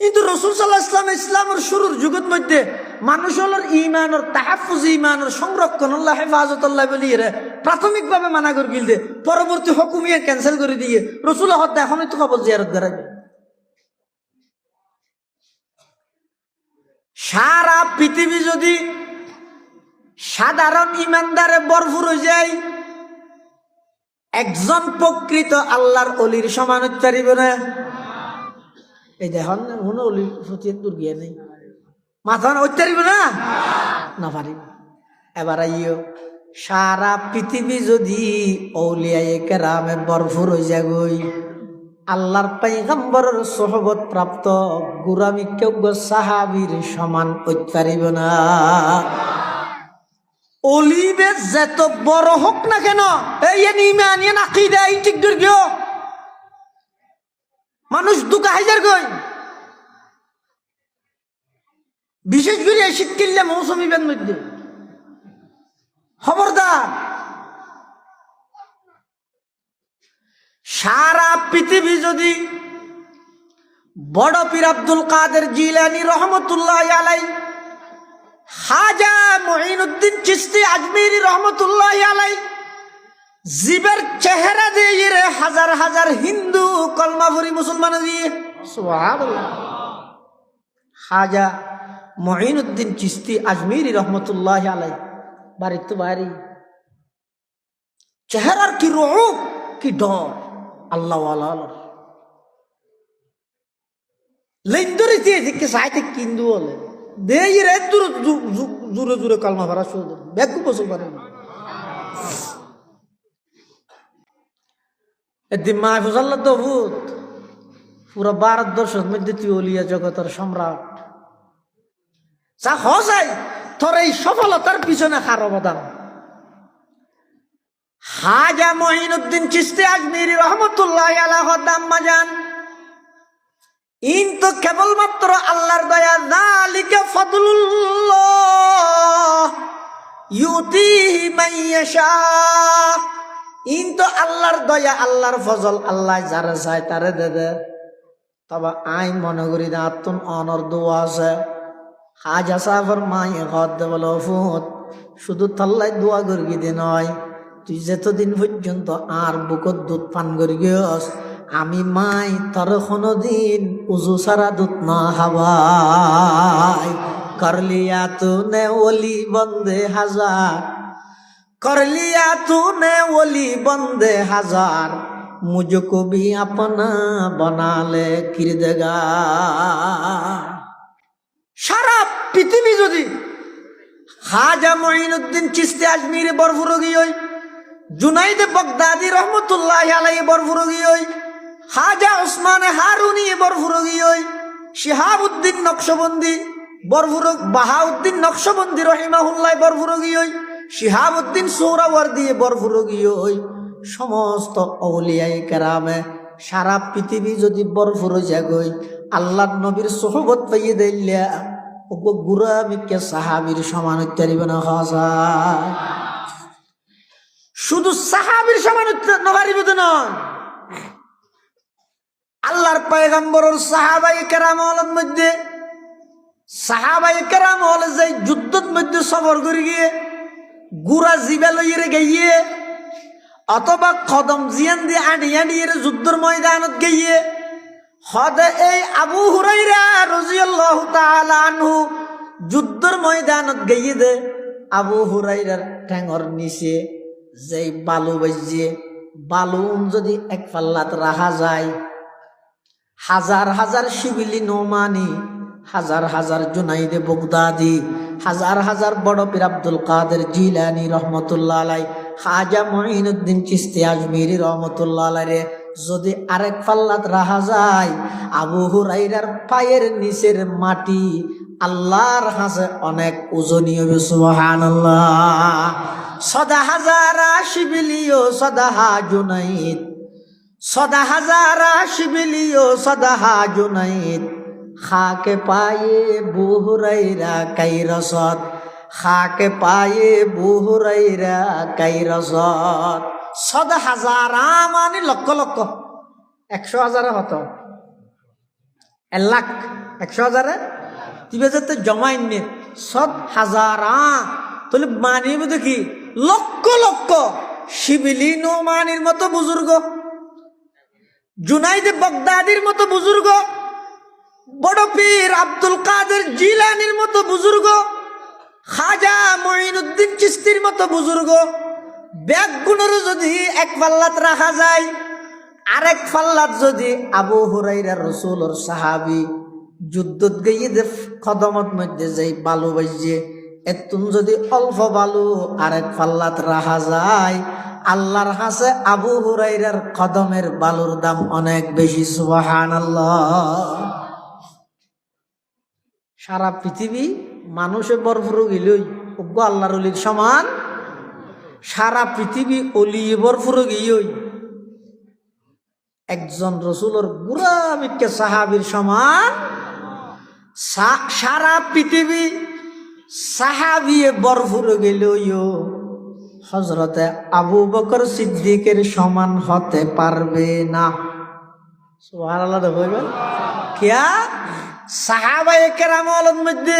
কিন্তু রাসূল সাল্লাল্লাহু আলাইহি ওয়াসাল্লাম ইসলামের শুরুর যুগের মধ্যে মানুষ হলোর ইমানের তাহাফুজ ইমানের সংরক্ষণ আল্লাহ হেফাজত আল্লাহ বলি রে প্রাথমিকভাবে মানা করে গিল দে পরবর্তী হুকুমিয়া ক্যান্সেল করে দিয়ে রাসূল হত্যা এখনই তো খবর জিয়ারত করাবে সারা পৃথিবী যদি সাধারণ ইমানদারে ভরপুর হয়ে যায় একজন প্রকৃত আল্লাহর অলির সমান হতে পারিব না এই দেখুন মনে অলির প্রতি দূর গিয়ে নেই মাথা হতে পারিব না পারিব এবার আইও সারা পৃথিবী যদি অলিয়ায়ে কেরামে ভরপুর হয়ে যায় গই আল্লাহর পয়গম্বরের সোহবত প্রাপ্ত গুরামি কেউ সাহাবীর সমান হতে পারিব না অলিবে যত বড় হোক না কেন এই ইমান ইয়ে আকীদা এই ঠিক দূর গিয়ে মানুষ দুকা হাজার গই বিশেষ করে এই শীতকালে মৌসুমি বেন মধ্যে খবরদার সারা পৃথিবী যদি বড় পীর আব্দুল কাদের জিলানী রহমতুল্লাহ আলাইহি খাজা মুঈনুদ্দিন চিশতি আজমিরি রহমতুল্লাহ আলাইহি জীবের চেহারা দিয়ে রে হাজার হাজার হিন্দু কলমা পড়ি মুসলমান দিয়ে সুবহানাল্লাহ খাজা মুঈনুদ্দিন চিশতি আজমিরি রহমতুল্লাহ আলাইহি বাড়ি তো বাড়ি চেহারার কি রূপ কি ডর আল্লাহ ওয়ালা লেন্দরি দিয়ে দেখে সাইতে কিন্দু বলে দেই রে জোরে জোরে কালমা ভরা শুরু ব্যাকু বসল পারে এদিন মাহফুজ আল্লাহ দভূত পুরো ভারতবর্ষের মধ্যে তুই অলিয়া জগতের সম্রাট যা হসাই তোর এই সফলতার পিছনে কার অবদান খাজা মুঈনুদ্দিন চিশতি আজমিরি রহমতুল্লাহ আলাইহি আম্মা জান ইন তো কেবলমাত্র আল্লাহর দয়া যালিকা ফাদলুল্লাহ ইউতিহি মান ইয়াশা ইন তো আল্লাহর দয়া আল্লাহর ফজল আল্লাহ যারা চায় তারে দেবে তবে আই মনে করি না আত্মন অনর দোয়া আছে খাজা সাহেবের মায়ে ঘর দেবল ফুত শুধু তাল্লাই দোয়া করি দে নয় তুই যতদিন পর্যন্ত আর বুকত দুধ পান করি গিয়স আমি মাই তোর কোনদিন উজু সারা দুধ না হাওয়াই করলিয়া তুনে ওলি বন্দে হাজার করলিয়া তুনে ওলি বন্দে হাজার মুঝকো भी अपना बना ले किरदगा সারা পৃথিবী যদি খাজা মুঈনুদ্দিন চিশতি আজমিরি বরফুরগি হই জুনাইদ বাগদাদি রহমতুল্লাহ আলাইহি বরফুরগি হই খাজা উসমান হারুনি বরফুরগি হই শিহাবউদ্দিন নকশবন্দি বরফুরক বাহাউদ্দিন নকশবন্দি রহিমাহুল্লাহ বরফুরগী হই, শিহাবুদ্দিন সোহরাওয়ার্দী বরফুরগী হই, সমস্ত আউলিয়ায়ে কেরামে সারা পৃথিবী যদি বরফুর জাগই আল্লাহর নবীর সোহবত পাইয়ে দিল্লা ওগো গুরামিকে সাহাবীর সমান উত্তরিবে না হয়। শুধু সাহাবীর সমান নবারিবে তো নয়, আল্লাহর পয়গম্বরের সাহাবায়ে কেরামের মধ্যে সাহাবায়ে কেরাম হলে যে যুদ্ধের মধ্যে সফর করে গিয়ে গুড়া জিবা লইয়ে গিয়ে অথবা কদম জিয়ান দিয়ে আনিয়ে যুদ্ধের ময়দানত গিয়ে হদে এই আবু হুরাইরা রাদিয়াল্লাহু তাআলা আনহু যুদ্ধের ময়দানত গিয়ে দে আবু হুরাইরার ঠ্যাঙর নিচে যেই বালু বাজিয়ে বালু যদি এক পাল্লাত রাখা যায়, হাজার হাজার শিবিলি নোমানি, হাজার হাজার জুনাইদে বগদাদি, হাজার হাজার বড় পীর আব্দুল কাদের জিলানী রহমতুল্লাহ আলাই, খাজা মুঈনুদ্দিন চিশতি আজমিরি রহমতুল্লাহ আলাই যদি আরেক পাল্লাত রাখা যায়, আবু হুরাইরার পায়ের নিচের মাটি আল্লাহর কাছে অনেক ওজনীয়। সুবহানাল্লাহ। সদা হাজারা শিবিলিও সদাহা জুনাইদ, সদা হাজারা শিবিলিও সদাহা জুনাইদ, খাকে পায়ে আবু হুরাইরা কাই রসদ, খাকে পায়ে আবু হুরাইরা কাই রসদ। সদা হাজারা মানে লক্ষ লক্ষ, 100,000 হতো 1 লাখ, 100,000 তিবে যেতে জমাই নে সদ হাজারা তাহলে মানিব দেখি লক্ষ লক্ষ শিবিলি নোমানির মতো বুজুর্গ, জুনাইদে বগদাদির মতো বুজুর্গ, বড় পীর আব্দুল কাদের জিলানির মতো বুজুর্গ, খাজা মুঈনুদ্দিন চিশতির মতো বুজুর্গ, ব্যাগ গুণেরও যদি এক পাল্লাত রাখা যায়, আরেক পাল্লাত যদি আবু হুরাইরা রাসূলুর সাহাবী যুদ্ধত গিয়ে কদমত মধ্যে যাই বালু বাজিয়ে এতুন যদি অল্প বালু আরেক পাল্লাত রাখা যায়, আল্লাহর কাছে আবু হুরাইরার কদমের বালুর দাম অনেক বেশি। সুবহানাল্লাহ। সারা পৃথিবী মানুষে বরফুর গিলই ওগো আল্লাহর অলির সমান, সারা পৃথিবী অলিয়ে বরফুর গিয়েই একজন রসুলের বুড়া মিক্কে সাহাবীর সমান, সারা পৃথিবী সাহাবিয়ে বরফুর গেলেও হযরতে আবু বকর সিদ্দিকের সমান হতে পারবে না। সুবহানাল্লাহ। দেখবেন কিয়া সাহাবায়ে কেরামের মধ্যে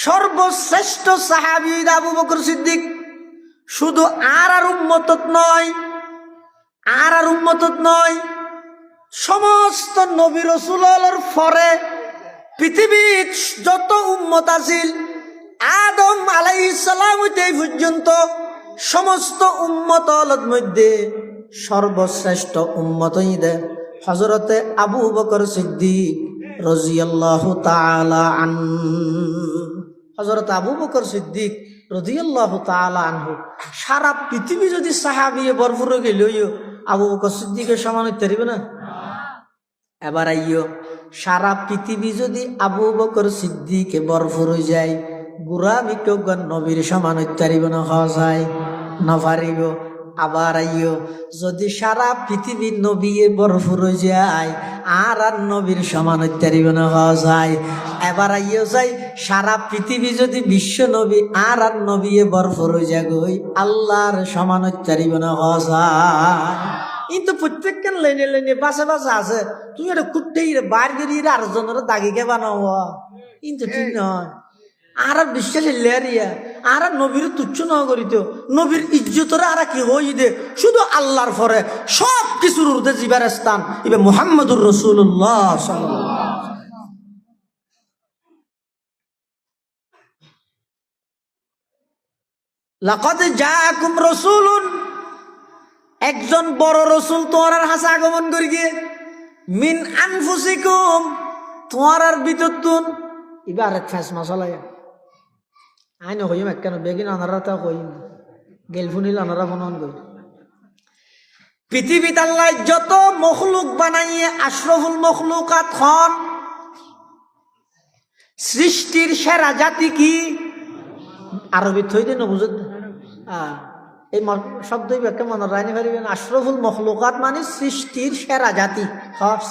সর্বশ্রেষ্ঠ সাহাবী আবু বকর সিদ্দিক। শুধু আর উম্মতত নয়, আর উম্মতত নয়, সমস্ত নবী রাসূলের পরে পৃথিবীর যত উম্মত আছিল আদম আলাইহিস সালাম হইতে পর্যন্ত সমস্ত উম্মতের মধ্যে সর্বশ্রেষ্ঠ উম্মত হইতে হযরতে আবু বকর সিদ্দিক রাদিয়াল্লাহু তাআলা আনহু। হযরত আবু বকর সিদ্দিক রাদিয়াল্লাহু তাআলা আনহু সারা পৃথিবী যদি সাহাবিয়ে ভরপুর গেলেও আবু বকর সিদ্দিকের সমান হইতে পারবে না। এবার আইও সারা পৃথিবী যদি আবু বকর সিদ্দিকে ভরপুর হয়ে যায়, গুরামি কেউ নবীর সমান হইতে পারিবে না, হওয়া যায় না পারিব। আবার আইও যদি সারা পৃথিবীর নবী ভরপুর হয়ে যায় আর নবীর সমান হইতে পারিবে না, হওয়া যায়। এবার আইও যাই সারা পৃথিবী যদি বিশ্ব নবী আর নবী ভরপুর হয়ে যায় গই আল্লাহর সমান হইতে পারিবে না, হওয়া যায়। কিন্তু প্রত্যেককে লাইনে লাইনে বাসে বাসে আছে, তুমি এটা কুটতেই বাইর গিয়ে আর জনের দাগিকে বানাও, কিন্তু ঠিক নয়। আর বিশ্বাস লেয়ারিয়া আর নবীর তুচ্ছ ন করিত, নবীর ইজ্জতরে আর কি হই দে শুধু আল্লাহর পরে সব কিছুর উর্ধে জিবার স্থান এবার মুহাম্মদুর রাসূলুল্লাহ সাল্লাল্লাহু আলাইহি ওয়াসাল্লাম। লাকাদ জাআকুম রাসূলুন, একজন বড় রসুল তোমার হাসা আগমন করি গিয়ে মিন আনফুসিকুম, তোমার ভিতর তুন এবার এক ফ্যাস মশালাই আইন হইম একখান বেগিন আনারা তা হইম গেলফুনিল আনারা ফোন করি। পৃথিবীতে আল্লাহ যত মখলুক বানাইয়ে আশরাফুল মখলুকাত হন, সৃষ্টির সেরা জাতি কি? আরবি থই দিন বুঝুন। এই শব্দই ব্যাখ্যা মনে রাখতে পারবেন। আশরাফুল মখলুকাত মানে সৃষ্টির সেরা জাতি।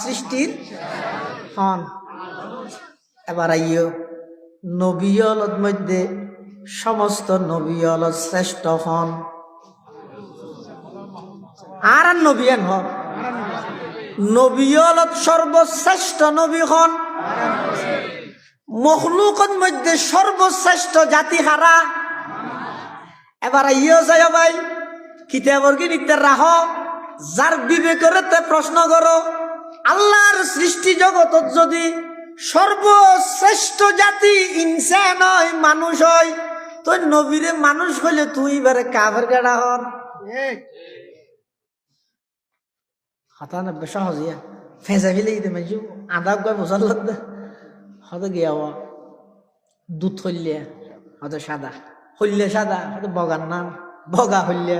সৃষ্টির হন। এবার আইও নবীয়লত মধ্যে সমস্ত নবীয়লত শ্রেষ্ঠ হন। আর নবীন হন নবীয়লত সর্বশ্রেষ্ঠ নবী হন। মখলুকত মধ্যে সর্বশ্রেষ্ঠ জাতি হারা। এবার ইয়ে যায় ভাই কিতাবর কি নিতে রাহ যার বিবেকের প্রশ্ন করো আল্লাহর সৃষ্টি জগতত যদি সর্বশ্রেষ্ঠ জাতি ইনসান হয়, মানুষ হয়, তো নবীরে মানুষ হইলে তুই এবারে কাফের গাড়া হন। হাতা না সহজিয়া ফেঁসা ফেলে দিতে মানছি আধা কয় বোঝার লাগবে। হয়তো গিয়া দুধ হইলে হয়তো সাদা হইলে সাদা, হয়তো বগার নাম বগা হইলে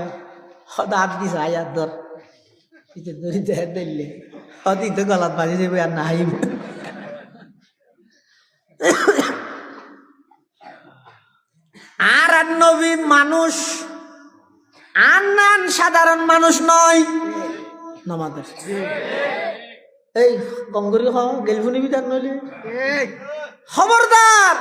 হয়তো আপনি আয়াত ধর ধরি দিলে হয়তো তো গলাত বাজি যাবে আর না হাইব। আর নবী মানুষ আন সাধারণ মানুষ নয়। নমাদের এই গঙ্গরি গেলফুনি বিদার নইলে খবরদার।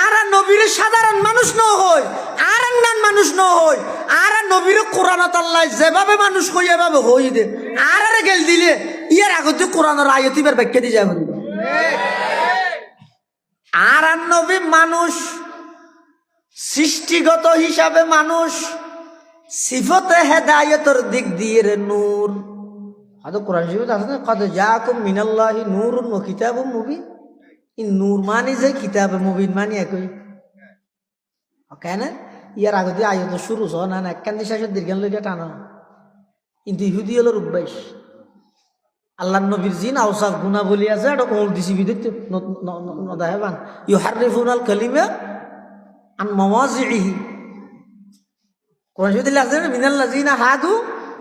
আর নবীর সাধারণ মানুষ ন হয়, আর নান মানুষ ন হয়। আর নবীর কোরআনত আল্লাহ যেভাবে মানুষ হই এভাবে হই দে। আর গেল দিলে ইয়ার আগতে কোরআনের আয়াতিবার ব্যাখ্যা দিয়ে যাবে। আর নবী মানুষ সৃষ্টিগত হিসাবে মানুষ, সিফতে হেদায়েতের দিক দিয়ে রে নূর। হয়তো কোরআন শরীফ আছে না কদ জাআকুম মিনাল্লাহি নূরুন ওয়া কিতাবুম মুবিন। এই নূর মানে যে কিতাব মুবিন মানে একই কেন? ইয়ার আগতে আয়ত শুরু হ না একখান শেষের দীর্ঘান লইয়া টানা। কিন্তু ইহুদি হলো রূপবাইশ আল্লাহ নবীর জিন আওসাফ গুণা বলি আছে এটা ওল দিছি বিদ্যুৎ নদাহেবান ইউহাররিফুনাল কালিমা আন মাওয়াজিহি। কোরআন শরীফে লেখা আছে মিনাল্লাযিনা হাদু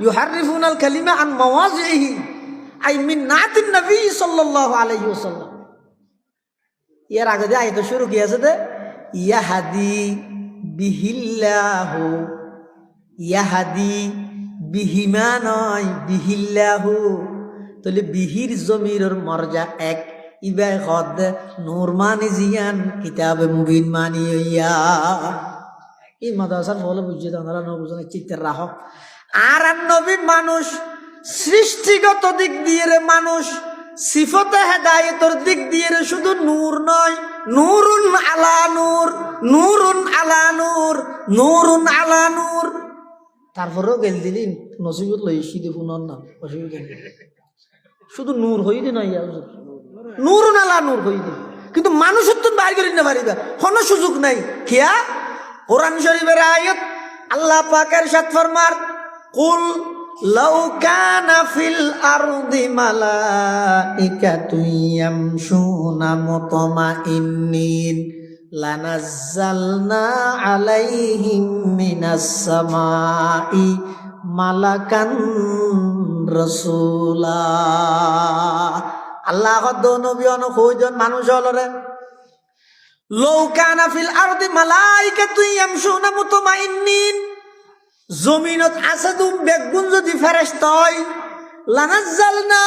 ইউহাররিফুনাল কালিমা আন মাওয়াজিহি আই মিন নাতিন নবী সাল্লাল্লাহু আলাইহি ওয়াসাল্লাম। ইয়ার আগে যে আয়াত শুরু কি আছে দে ইয়াহাদি বিহিল্লাহু, ইয়াহাদি বিহিমা নয় বিহিল্লাহু। তাহলে বিহির জমির মর্যা এক ইবাই হদ নূর মানি জিয়ান কিতাবে মুবিন মানি ইয়া। এই মাদ্রাসার ফলে বুঝছে আপনারা নবুজন চিত্তের রাহ। আর নবী মানুষ সৃষ্টিগত দিক দিয়ে রে মানুষ, সিফতে হেদায়েতের দিক দিয়ে রে শুধু নূর নয়, নূরুন আলা নূর, নূরুন আলা নূর, নূরুন আলা নূর। তারপরেও গেল দিলি নসিবত লই সিদে পুনর নাম অসুবিধা নেই, শুধু নূর হইতে নয় নূরুন আলা নূর হইতে। কিন্তু মানুষের তো বাইর করি না পারিবা কোনো সুযোগ নাই। কিয়া কোরআন শরীফের আয়াত আল্লাহ পাকের সাথ ফরমার কুল লাউ কানা ফিল আরদি মালাইকাতুন ইয়ামশুনা মুতমাইন্নিন লানাজ্জালনা আলাইহিম মিনাস সামাই মালাকান রাসূলা। আল্লাহ নবী অন কইজন মানুষ হলরে লাউ কানা ফিল আরদি মালাইকাতুন ইয়ামশুনা মুতমাইন্নিন, জমিনত আছে তুম বেগুন যদি ফেরেশতা হয়, লানাজ্জালনা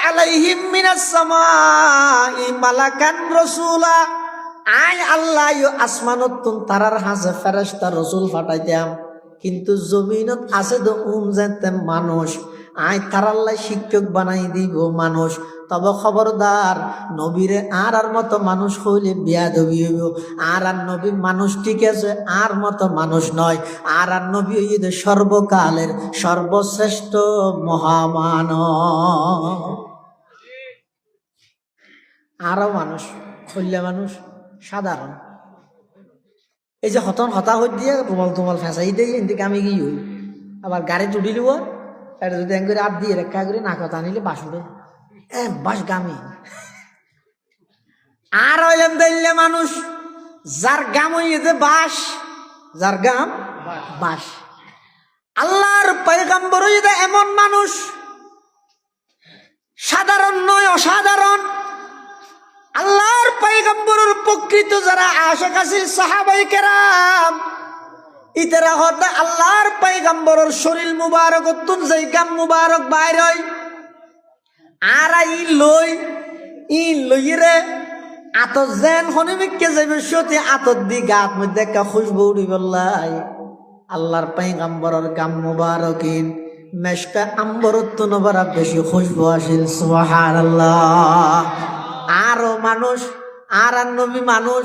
আলাইহিম মিনাস সামাই মালাকান রাসূলা, আই আল্লাহ আসমানত তুম তারার হাসে ফেরেশতা রাসূল পাঠাইতাম। কিন্তু জমিনত আছে তো যেতে মানুষ, আই তারাল্লাই শিক্ষক বানাই দিব মানুষ। তবে খবরদার নবীরে আর মতো মানুষ হইলে বেয়াদবি হইব। আর নবী মানুষ ঠিক আছে, আর মতো মানুষ নয়। আর নবী হইতে সর্বকালের সর্বশ্রেষ্ঠ মহামানব। আরো মানুষ হইলে মানুষ সাধারণ। এই যে হতন হতা হই দিয়ে রুমাল তুমাল ফেঁসাই দিয়ে এদিকে আমি কি হই আবার গাড়ি তুলি লিব, এটা যদি করে আপ দিয়ে রেখা করে নাকত আনিলে বাসুরে বাস গামি। আর হইলাম দিল্লে মানুষ যার গাম হইতে বাস, যার গাম বাস। আল্লাহর পয়গম্বর হইতে এমন মানুষ সাধারণ নয় অসাধারণ। আল্লাহর পয়গম্বরের প্রকৃত যারা আশিক আছিল সাহাবায়ে কেরাম, ইতারা হতে আল্লাহর পয়গম্বরের শরীর মুবারক তুন যেই গাম মুবারক বাইর হয়, আর ই লইরে আত যেন হনিমিককে যাইবে সতি আতর দি গাত মধ্যে একটা খুশবু উড়ি বললাই। আল্লাহর পয়গম্বরের গাম মুবারকিন মেশকা আম্বরত তুন বড় বেশি খুশবু আসিল। সুবহানাল্লাহ। আরো মানুষ আর নবী মানুষ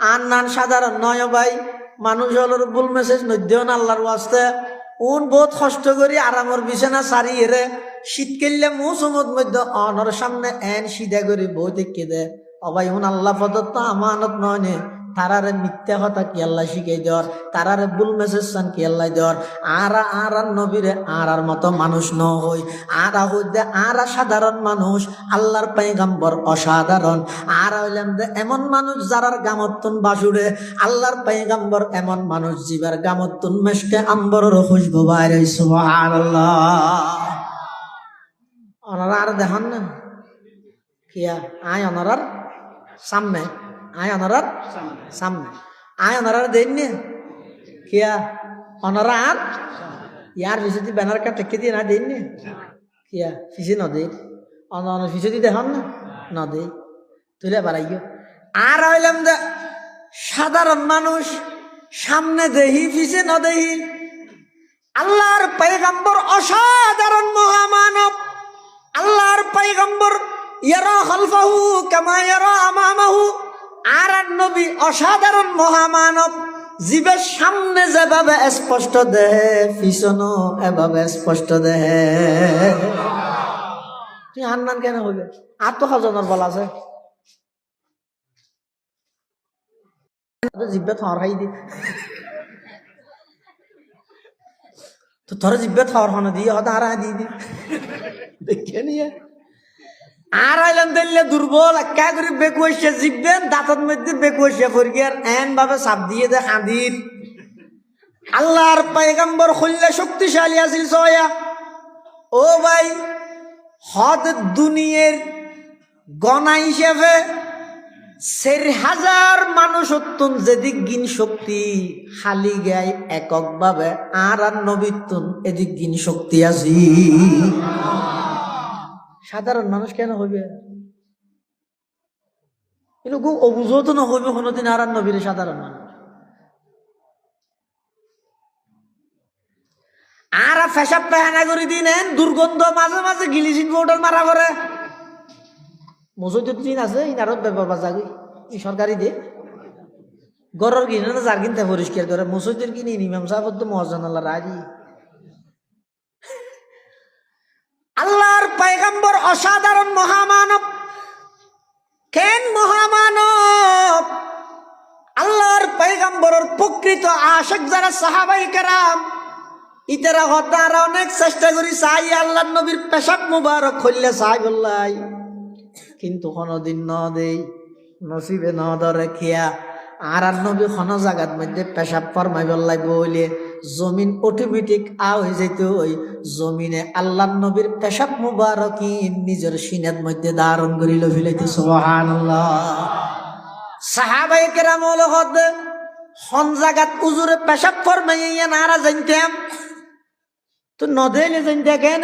আর নান সাধারণ নয় ভাই, মানুষ হলোর ভুল মেসেজ নদ্যন আল্লাহর ওয়াস্তে উন বহুত কষ্ট করি আরামর বিছানা সারি এরে শীত কেললে মৌসুমত মধ্যে অনর সামনে এন সিধা করি বই দেখে দে অবাই হুন আল্লাহ প্রদত্ত আমানত নয় নে, তারারে মিথ্যা কথা কি আল্লাহ শিখাই দেওয়ার, তারারে ভুল মেসেজ চান কি আল্লাহ দেওয়ার। আর নবীরে আর মতো মানুষ ন হই, আর সাধারণ মানুষ, আল্লাহর পয়গম্বর অসাধারণ। আর হইলাম যে এমন মানুষ যারার গামত্তন বাসুরে, আল্লাহর পয়গম্বর এমন মানুষ জীবার গামত্তন মেশকে আম্বরের খুশবু বাইরে। সুবহানাল্লাহ। ওনারা আর দেখেন না কিয়া আয় ওনারার সামনে, আয় অনারার সামনে, আয় অনারার দেন নে কিয়া অনারা আর ইয়ার পিছনে ব্যানার কার্ড টেকে দিয়ে না দেন নে কিয়া পিছিয়ে ন দে অন পিছনে দেখান না ন দে তুলে বাড়াইও। আর হইলাম যে সাধারণ মানুষ সামনে দেহি পিছিয়ে ন দেহি, আল্লাহর পয়গম্বর অসাধারণ মহামানব। আল্লাহর পয়গম্বর ইয়ারা খালফাহু কামা ইয়ারা আমামাহু। আর নবী অসাধারণ মহামানব, জীবের সামনে যেভাবে স্পষ্ট দেহে পিছনও এভাবে স্পষ্ট দেহে। তুই হান্নান কেন হইবে? আর তো হাজনের বলা আছে জিব্বে থর খাই দি তো তোর জিব্বে থর হনে দিয়ে হতে আর দিয়ে দি দেখে নিয়ে আর আইলাম দিল্লে দুর্বল একা করে বেকু এসে জিখবেন দাঁতর মধ্যে বেকু এসে ফরিয়ার এন ভাবে চাপ দিয়ে দে হাঁদির। আল্লাহর পয়গম্বর খুললে শক্তিশালী আছিল সয়া। ও ভাই হদ দুনিয়ার গণা হিসেবে 4,000 মানুষ অত্যন্ত যেদিক গিন শক্তি খালি গায় একক ভাবে, আর নবীতুন এদিক গিন শক্তি আছি। সাধারণ মানুষ কেন হইবে? কিন্তু অবুঝও তো না হইবে কোনোদিন আর নবীর সাধারণ মানুষ। আর ফেসাব পেহানা করে দিন দুর্গন্ধ, মাঝে মাঝে গিলিসিন বোর্ডের মারা করে মসজিদ দিন আছে ইনারত ব্যাপার যাগি সরকারি দিয়ে গরর কিনে না যার কিনতে পরিষ্কার করে মসজিদের কিনে ইমাম সাহেব তো মহাজন আল্লাহ রাজি। আল্লাহর পয়গম্বর অসাধারণ মহামানব। কেন মহামানব? আল্লাহর পয়গম্বরের প্রকৃত আশিক যারা সাহাবায়ে কেরাম, ইতারা হতারা অনেক চেষ্টা করি চাই আল্লাহর নবীর পেশাব মুবারক খুললে চাই বললাই, কিন্তু কোনোদিন ন দেই নসিবে ন ধরে খিয়া। আর নবী কোন জায়গার মধ্যে পেশাব ফরমাই বললাই বলে জমিন অটোমেটিক হয়ে যেত। ওই জমিনে আল্লাহর নবীর পেশাব মুবারক নিজের সিনার মধ্যে ধারণ করিল ফেলাইতে। সুবহানাল্লাহ। সাহাবায়ে কেরাম হলো হদে হন জায়গাত উজুরে পেশাব ফরমাইয়া নারা জানতাম তো নদেলে জানতে কেন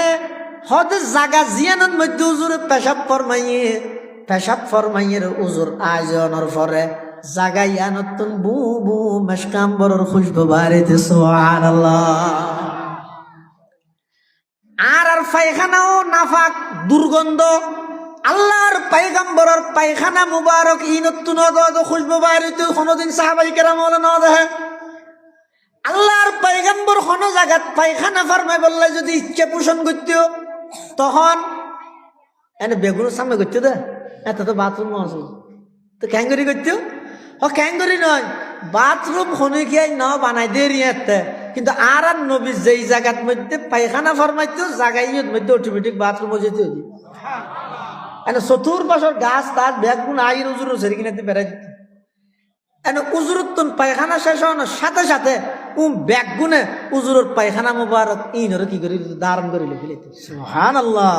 হদে জায়গা জিয়ানের মধ্যে উজুরে পেশাব ফরমাইয়ের উজুর আয়োজনের পরে জাগাইয়া নতুন বু বু মেশকাম্বরের খুশবু বাড়িতে। সুবহানাল্লাহ। আর পায়খানাও নাফাক দুর্গন্ধ। আল্লাহর পয়গম্বরের পায়খানা মুবারক ই নতুন খুশবু বাড়িতে কোনোদিন সাহাবায়ে কেরাম হলে ন দেখে। আল্লাহর পয়গম্বর কোন জায়গাত পায়খানা ফরমাই বললে যদি ইচ্ছে পোষণ করত তখন এনে বেগুনের সামনে করতে দে এত তো বাথরুম আছে তো ক্যাঙ্গরি করতো ক্যাঙ্গরি নয় বাথরুম হনে গিয়ে ন বানাই দিয়ে রিয়াতে। কিন্তু আর নবী যেই জায়গার মধ্যে পায়খানা ফরমাইতো জায়গায় মধ্যে অটোমেটিক বাথরুম হয়ে যেত। এনে চতুর্পাশর গাছ তার ব্যাগুন আইন উজুর সেরে কিনাতে বেড়াই দিত। এনে উজুরুত্তন পায়খানা শেষ হওয়ার সাথে সাথে ব্যাগুনে উজুরের পায়খানা মুবারক ইনরে কি করি ধারণ করিল ফেলিতে। সুবহানাল্লাহ।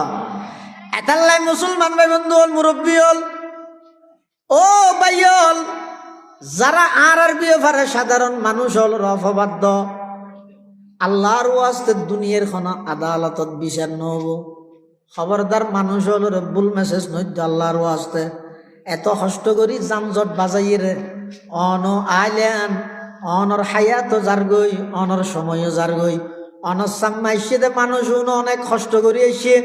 এতাল্লাই মুসলমান ভাই বন্ধু হল মুরব্বী হল ও বাইয়ল, যারা আর বিয়ে সাধারণ মানুষ হল রফবাদ্য আল্লাহর ওয়াস্তে দুনিয়ার খন আদালতত বিচার নহব। খবরদার মানুষ হল রব্বুল মেসেজ নৈদ্য আল্লাহর ওয়াস্তে এত কষ্ট করি যানজট বাজাইয়ে অন আইলেন অনর হায়াত যার গই অনর সময়ও যার গই অনর সাম্মাইসে দে মানুষ অনেক কষ্ট করি এসে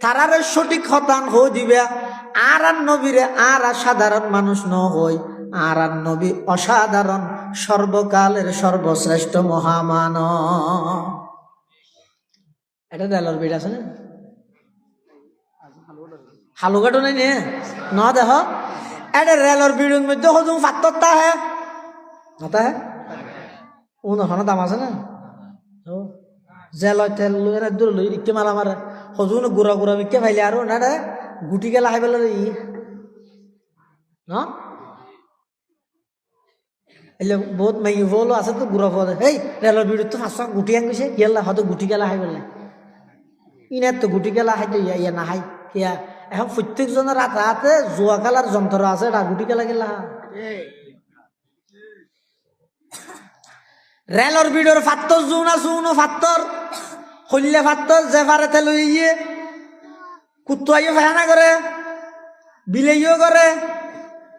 তারারে সঠিক হতান হয়ে দিবে। আর নবীরে আর সাধারণ মানুষ ন হই, আর নবী অসাধারণ সর্বকালের সর্বশ্রেষ্ঠ মহামান। এটা রেলর বিড আছে না, হালুঘাটো নাই নে ন দেখ এটা রেলর বিড়ুর মধ্যে হজুম ফাত্তরটা হে নতা হে ওখানে দাম আছে না জেল তেল দূর লই ইকে মালা মারে হজুন গুড়া গুড়া বিকে ফাইলে আর না রে গুটি গেলা খাই পেলে ন এলে বহুত মাই ফলো আছে তো গুড়া ফল এই রেলর বিড়ুর তো ফাঁসা গুটি আন গৈছে গেলা হয়তো গুটি গেলা খাই পেলে ইনার তো গুটি গেলা খাইতে ইয়া না খাই কিয়া এখন প্রত্যেকজনের রাতে হাতে জোয়া খেলার যন্ত্র আছে এটা গুটি গেলা গেলা রেলর বিড়োর ফাত্তর জুন আসুন ফাত্তর হইলে ফাত্তর যে ফারেতে লই গিয়ে কুত্তুয়াইও ফেহানা করে বিলেইও করে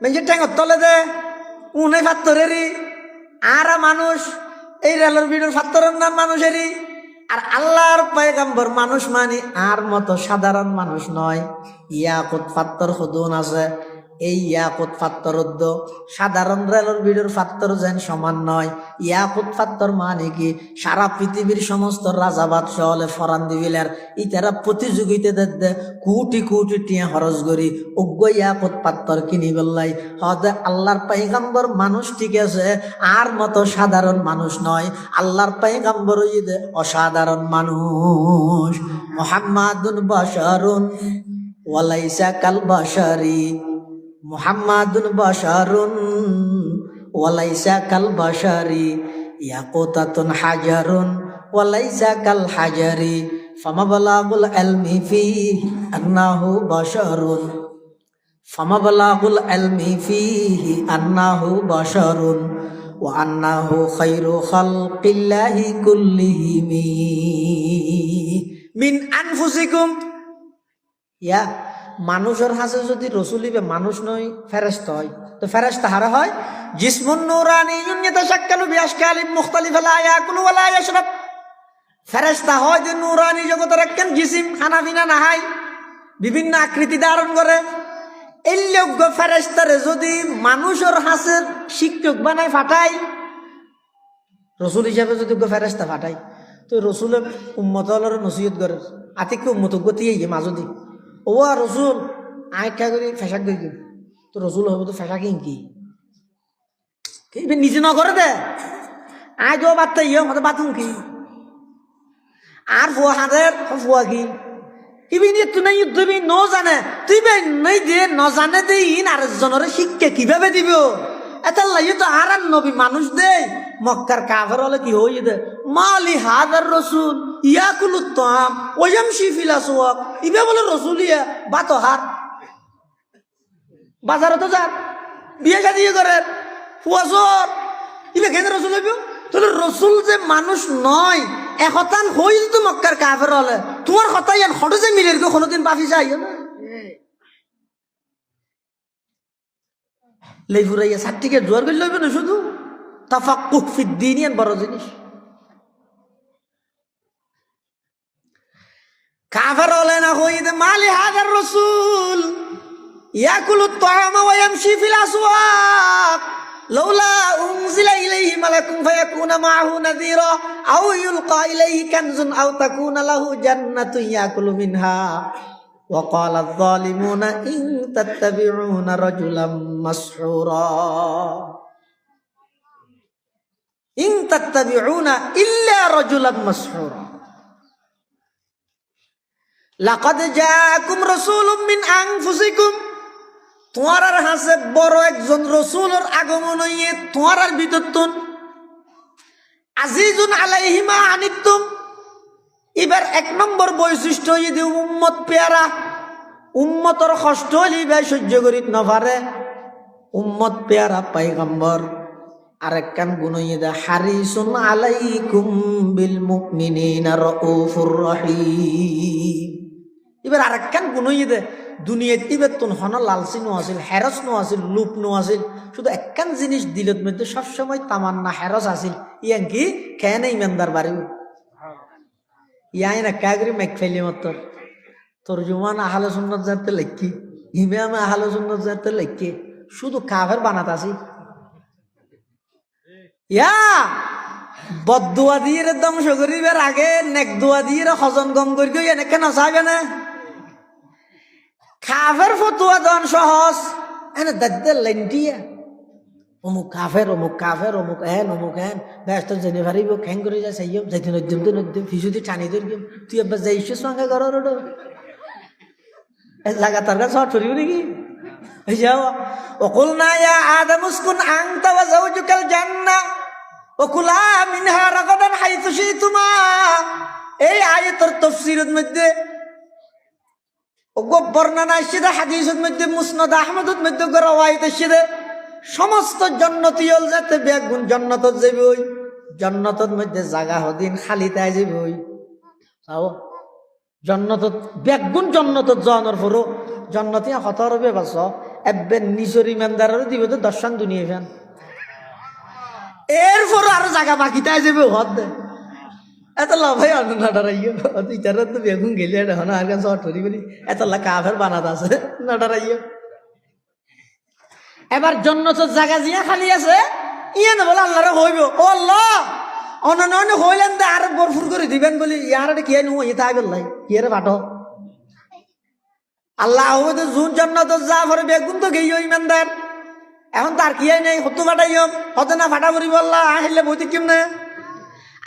মেঞ্জে ঠেঙর তলে দে উনে ফাত্তরেরই আর মানুষ এই রেলর বিড়োর ফাত্তরের নাম মানুষেরই। আর আল্লাহর পয়গম্বর মানুষ মানে আর মতো সাধারণ মানুষ নয়। ইয়াকুত ফাত্তর খুদুন আছে, এই ইয়াকুত ফাত্তর সাধারণ রেলর বিড়োর ফাত্তর যেন সমান নয়। ইয়াকুত ফাত্তর মানে কি সারা পৃথিবীর সমস্ত রাজা বাদশাহ হলে ফরান দিবিলার ইতারা প্রতিযোগিতা দে কোটি কোটি টিয়া খরচ করি অজ্ঞ ইয়াকুত ফাত্তর কিনি বেল্লাই হতে আল্লাহর পয়গম্বর মানুষ ঠিক আছে আর মতো সাধারণ মানুষ নয়। আল্লাহর পয়গম্বর ঈদে অসাধারণ মানুষ। মুহাম্মাদুন বাশারুন ওয়ালাইসা কাল বাশারি, মুহাম্মাদুন বাশারুন ওয়ালাইসা কাল বাশারি, ইয়াকুতাতুন হাজারুন ওয়ালাইসা কাল হাজারি, ফামাবলাগুল ইলমি ফিহি আন্নাহু বাশারুন, ফামাবলাগুল ইলমি ফিহি আন্নাহু বাশারুন ওয়া আন্নাহু খায়রু খালকিল্লাহি কুল্লিহিম মিন আনফুসিকুম। ইয়া মানুষের হাসে যদি রসুলিবে মানুষ নয় ফেরেশতা হয় তো ফেরেশতা হারা হয় জিসমুন নূরানিয়্যুন ইয়াতাশাক্কালু বিআশকালিন মুখতালিফা লা ইয়াকুলু ওয়া লা ইয়াশরাব। ফেরেশতা হয় যে নূরানি জগতের একখান জিসিম খানা পিনা না হয় বিভিন্ন আকৃতি ধারণ করে। এই লোক ফেরেশতারে যদি মানুষের হাসের শিক্ষক বানায় ফাটাই রসুল হিসাবে যদি ফেরেশতা ফাটাই তো রসুলের উম্মত নসিহত করে আতিকে উম্মত গতিয়ে মাজদি ও রসুল আঁকা করি ফেসাক গই তো রসুল হবো তো ফেসাক কি নিজে নকরে দে আয় তো বার্তা ইয়ে মতো বাতুম কি আর ফুয়া হাতের ফুয়া কি ইবি নিয়ে তুই তুই ন জানে তুই বে নাই দিয়ে ন জানে দে ইন আরেকজনের শিক্ষা কিভাবে দিব এত লাগে তো আর নবী মানুষ দে মক্কার কাফের হলে কি হয়ে দে মালি হাদার রসুল ইয়াকুলু তাম ওয়ামশি ফিল আসওয়াক ইবে বলে রসুল ইয়া বাতো হাত বাজারে তো যান বিয়ে শাদী করে ফুয়াসর ইবে কেন রসুল হইব তাহলে রসুল যে মানুষ নয় একতান হইল তো মক্কার কাফের হলে তোমার কথা ইয়ান হঠাৎ যে মিলের গো কোনোদিন পাফি যাই না লেফুরাইয়া সার্টিফিকেট জোয়ার করে লইবে না শুধু তাফাক্কুহ ফিদ্দীন ইয়ান বড় জিনিস। কাফের হলে না হইতে মালি হাদার রসুল ইয়াকুলু তাআমা ওয়া ইয়ামশি ফিল আসওয়াক লাউলা উনজিলা ইলাইহি মালাকুন ফায়াকুনা মাআহু নাযীরা আও ইউলকা ইলাইহি কানজুন আও তাকুনা লাহু জান্নাতুন ইয়াকুলু মিনহা ওয়া ক্বালা আয-যালিমুনা ইন তাত্তাবিউনা রাজুলাম মাসহুরা ইন তাত্তাবিউনা ইল্লা রাজুলাম মাসহুরা লাকাদ জাআকুম রাসূলুম মিন আনফুসিকুম। তোমার হাসে বড় একজন রসুলের আগমন হইয়ে তোমার ভিতর তুন আজিজুন আলাইহি মা আনিতুম। এবার এক নম্বর বৈশিষ্ট্য হইয়ে দিও উম্মত পেয়ারা উম্মতর কষ্ট হইলে সহ্য করি না পারে উম্মত পেয়ারা পাইগম্বর আরেকখান গুণই দে হারিসুন আলাইকুম বিল মুমিনিনা রাউফুর রহিম। এবার আরেকখান গুণই দে দুনিয়াত ইবার তুন হন লালসি নো আছিল, হেরস নো আছিল, লুপ নো আছিল, শুধু একখান জিনিস দিলত মধ্যে সবসময় তামান্না হেরস আছিল, ইয়ান কি কেন ইমানদার বাড়িব ইয়াই না কাগরি মেক ফেলি মতর তরজুমান আহলে সুন্নাত জাতে লেখি, ইমাম আহলে সুন্নাত জাতে লেখি, শুধু কাফের বানাত আছি ইয়া বদুয়া দিয়ে ধ্বংস করিবার আগে নেক দোয়া দিয়ে হজন গম করি এনেকে নচাবে না। কাফের ফতুয়া দন সহজ এনে দাদ্দে লেন্টিয়া অমুক কাফের অমুক কাফের অমুক অমুক ব্যস্ত জেনে পারিব খ্যাং করে যা চাইম যাইতে নদ্যম তো নদ্যম ফিসুদি টানি ধরিম তুই এবার যাইছো সঙ্গে ঘরের জায়গা তার কাছে শর্ট করিব নাকি যাও অকুল না ইয়া আদম উসকুন আনতা ওয়া যাওজুকাল জান্নাহ ওয়া কুলা মিনহা রাগাদান হাইতু শিতুমা। এই আয়াতের তাফসীরের মধ্যে ওগো বর্ণনা আসছে হাদিসের মধ্যে মুসনাদ আহমদের মধ্যে রওয়ায়াত আসছে সমস্ত জান্নাতি হল যাতে বেগুন জান্নাতত যাবে ওই জান্নাতর মধ্যে জায়গা হদিন খালি তাই যাবে ওই চাও জান্নাতত বেগুন জান্নাতত জানোর পরও জান্নাতি হত রবে বাস এবে নিজের ইমানদারের দিবে তো দর্শন দুনিয়া ফেন এরপর আরো জায়গা বাকি তাই যাবে হদ দে এত লাভাই আনো না ডরাইও ইটার তো বেগুন গেলে হন আর গান শর্ট করি বলি এত কাফের বানাত আছে না ডরাইও। এবার জন্নতর জায়গা জিয়া খালি আছে ইয়ে না বলে আল্লাহরে হইব ও আল্লাহ অনন্য হইলেন দে আর বরফুর করে দিবেন বলি ইয়ার কি নু ইতা গেলাই ইয়েরে পাঠো আল্লাহ হইতে জুন জন্নতর যা ভরে বেগুন তো গেইও ইমানদার এখন তার কি নেই হতু ফাটাইও হতে না ফাটা করি বললা আহিলে বইতে কেমনে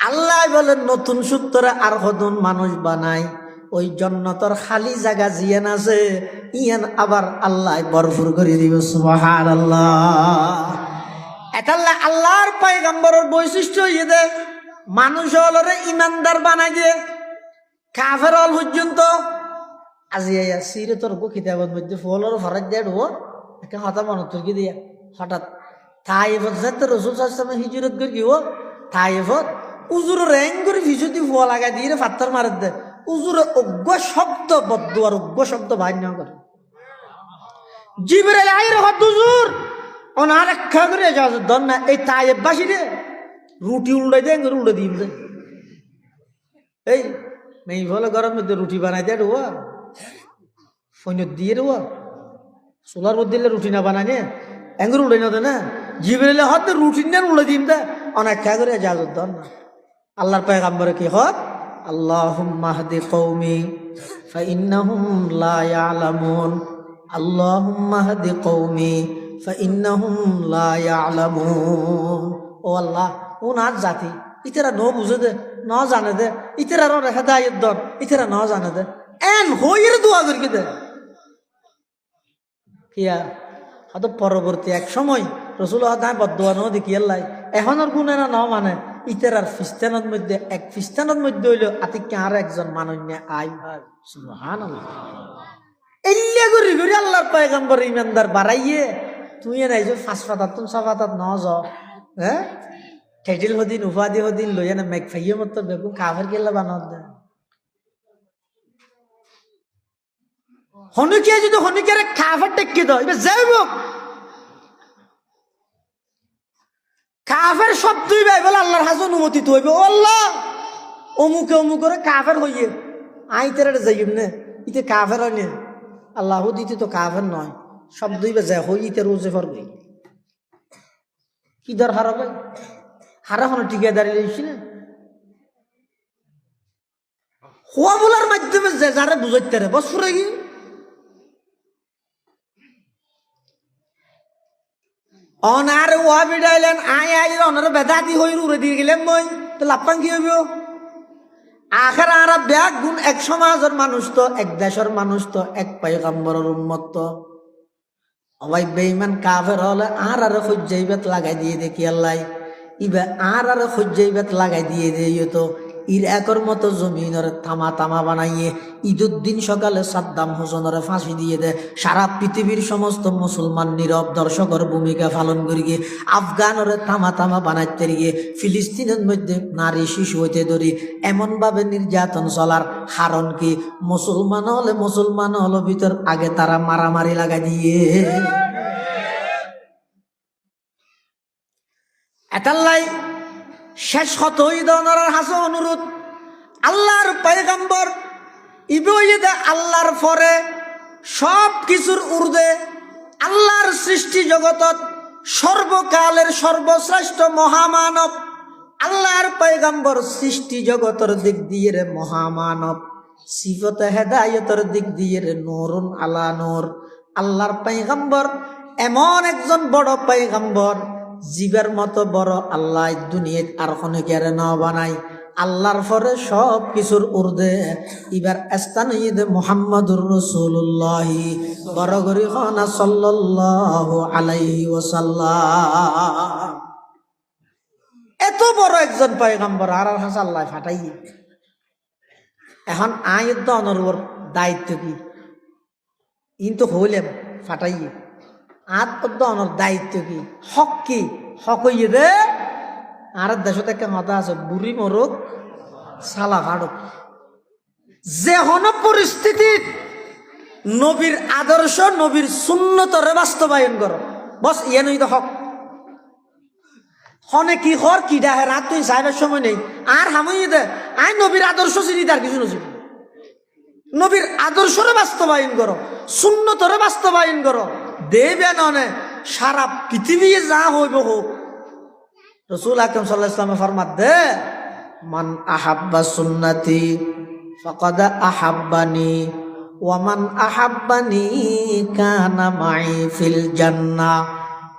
আল্লাহ বলেন নতুন সূত্রে আর হদুন মানুষ বানাই ওই জন্নতর খালি জায়গা জিয়ান আছে ইয়ান আবার আল্লাহ ভরপুর করে দিব সুবহানাল্লাহ। এটাল্লা আল্লাহর পয়গম্বরের বৈশিষ্ট্য ইয়ে দে মানুষ হলরে ইমানদার বানাই দিয়ে কাফের হল পর্যন্ত আজি সিরে তোর কিতাবের মধ্যে ফলর ফরাজ দেয় ঢো একে হঠাৎ মনত তুর্কি দিয়া হঠাৎ তাইফত যাতে রসুল সাল্লাল্লাহু হিজরত করি কি ও তাইফত উজুর র্যাং করে ফিসুতি ফুয়া লাগাই দিয়ে পাথর মারে দে উজুরে অজ্ঞ শব্দ বদুয়ার অজ্ঞ শব্দ বান্য করে জিবরাইল আইরে হদ উজুর অনার রক্ষা করে যাওয়া দন না এই তাইফ বাসি রে রুটি উল্টাই দেয় উল্টে দিন দে এই মেয়ে বলে গরম মধ্যে রুটি বানাই দেয় ও ফোন দিয়ে রে ও সোলার মধ্যে দিলে রুটি না বানাই নে এঙ্গুর উল্টাই না দে না জিবরাইল হদ রুটি না উল্টে দিন দে অনেক খা করে যাওয়া দন না। আল্লাহর পয়গম্বরে কি হয় আল্লাহুম্মা হদি কওমি ফাইন্নাহুম লা ইয়ালামুন আল্লাহুম্মা হদি কওমি ফাইন্নাহুম লা ইয়ালামুন। ও আল্লাহ ও নাচ জাতি ইতারা ন বুঝে দে ন জানে দে ইতারা হেদায়েত দর ইতারা ন জানে দে এন হইরে দোয়া করি দে কিয়া হয়তো পরবর্তী এক সময় রসুল আদায় বদুয়া ন দেখি আল্লাহ এখনের গুণে না ন মানে ইতারার খ্রিস্টানের মধ্যে এক খ্রিস্টানের মধ্যে হইল আতিকে আর একজন মানুষ আই সুবহানাল্লাহ এল্লা করি করি আল্লাহর পয়গম্বর ইমানদার বাড়াইয়ে তুই নাই যে ফাঁস পাতাত তুমি সফাতাত ন য হ্যাঁ টাইটেল হদিন উপাধি হদিন লইয়া না মেঘ ফাইয়ে মতো বেগুন কাফের গেলা বানাত দে হনুকে যদি হনুকের কাফের টেক্কি দাও এবার যাইব কাফের শব্দই ভাই বলে আল্লাহর হাজ অনুমতি তো হইবে ও আল্লাহ অমুকে অমুকরে কাফের হইয়ে আইতেরা যাইব না ইতে কাফের হয় না আল্লাহ দিতে তো কাফের নয় শব্দই বা যায় হই ইতে রোজে ফরবে কি দর হারাবে হারা হনো টিকে দাঁড়িয়ে লইছি না হওয়া বলার মাধ্যমে যারা বুঝাইতে রে বস ফুরে গিয়ে অনার ওয়া বিড়াইলেন আয় আই অনার বেদাতি হই উড়ে দিয়ে গেলেন মই তো লাপান কি হইব আখের আর ব্যাগ গুণ এক সমাজের মানুষ তো এক দেশের মানুষ তো এক পয়গম্বরের উম্মত তো অবাই বেঈমান কাফের হলে আর খুঁজাইবাত লাগাই দিয়ে দেখি আল্লাহ ইবা আর খুঁজাইবাত লাগাই দিয়ে দিয়ে তো ইরাকের মতো জমিনের তামা তামা বানাইয়ে ঈদের দিন সকালে সাদ্দাম হোসেনের ফাঁসি দিয়ে দেয়। সারা পৃথিবীর সমস্ত মুসলমান নীরব দর্শকের ভূমিকা পালন করি গিয়ে আফগানের তামা তামা বানাইতে গিয়ে ফিলিস্তিনের মধ্যে নারী শিশু হইতে ধরি এমনভাবে নির্যাতন চলার কারণ কি? মুসলমান হলে ভিতর আগে তারা মারামারি লাগাই দিয়ে এটাল্লাই শেষ হত ঈদের হাসে অনুরোধ আল্লাহর পয়গম্বর ইবইদে আল্লাহর পরে সব কিছুর ঊর্ধ্বে আল্লাহর সৃষ্টি জগতত সর্বকালের সর্বশ্রেষ্ঠ মহামানব আল্লাহর পয়গম্বর সৃষ্টি জগতের দিক দিয়ে রে মহামানব সিফতে হেদায়তের দিক দিয়ে রে নূরুন আলা নূর। আল্লাহর পয়গম্বর এমন একজন বড় পয়গম্বর জীবের মতো বড় আল্লাহ দুনিয়াত আর কোনো কেড়ে ন বানাই। আল্লাহর পরে সব কিছুর ঊর্ধ্বে এবার স্থান ঈদে মুহাম্মাদুর রাসূলুল্লাহ বড় করি খানা সাল্লাল্লাহু আলাইহি ওয়াসাল্লাম। এত বড় একজন পয়গম্বর আর হাস আল্লাহ ফাটাই। এখন আয়ত অনুর দায়িত্ব কি? কিন্তু হইলে ফাটাই আত্মর দায়িত্ব কি? হক কি? হক হইয়ে দে আর দেশত একটা কথা আছে বুড়ি মরুক সালা ফাড়ুক। যে হন পরিস্থিতিত নবীর আদর্শ নবীর সুন্নতরে বাস্তবায়ন করো বস ইয়ে নই তো হক। হনে কি হর কি ডাহে রাত তুই সাহেবের সময় নেই আর হামই দে আই নবীর আদর্শ চিনি তার কিছু নজিব। নবীর আদর্শরে বাস্তবায়ন করো সুন্নতরে বাস্তবায়ন করো দেবে ননে সারা পৃথিবী যা হইব হোক। রাসূল আকরাম সাল্লাল্লাহু আলাইহি ওয়াসাল্লাম ফরমাত দে মান আহাব্বা সুন্নতি ফাকাদ আহাব্বানি ওয়া মান আহাব্বানি কানা মাই ফিল জান্নাহ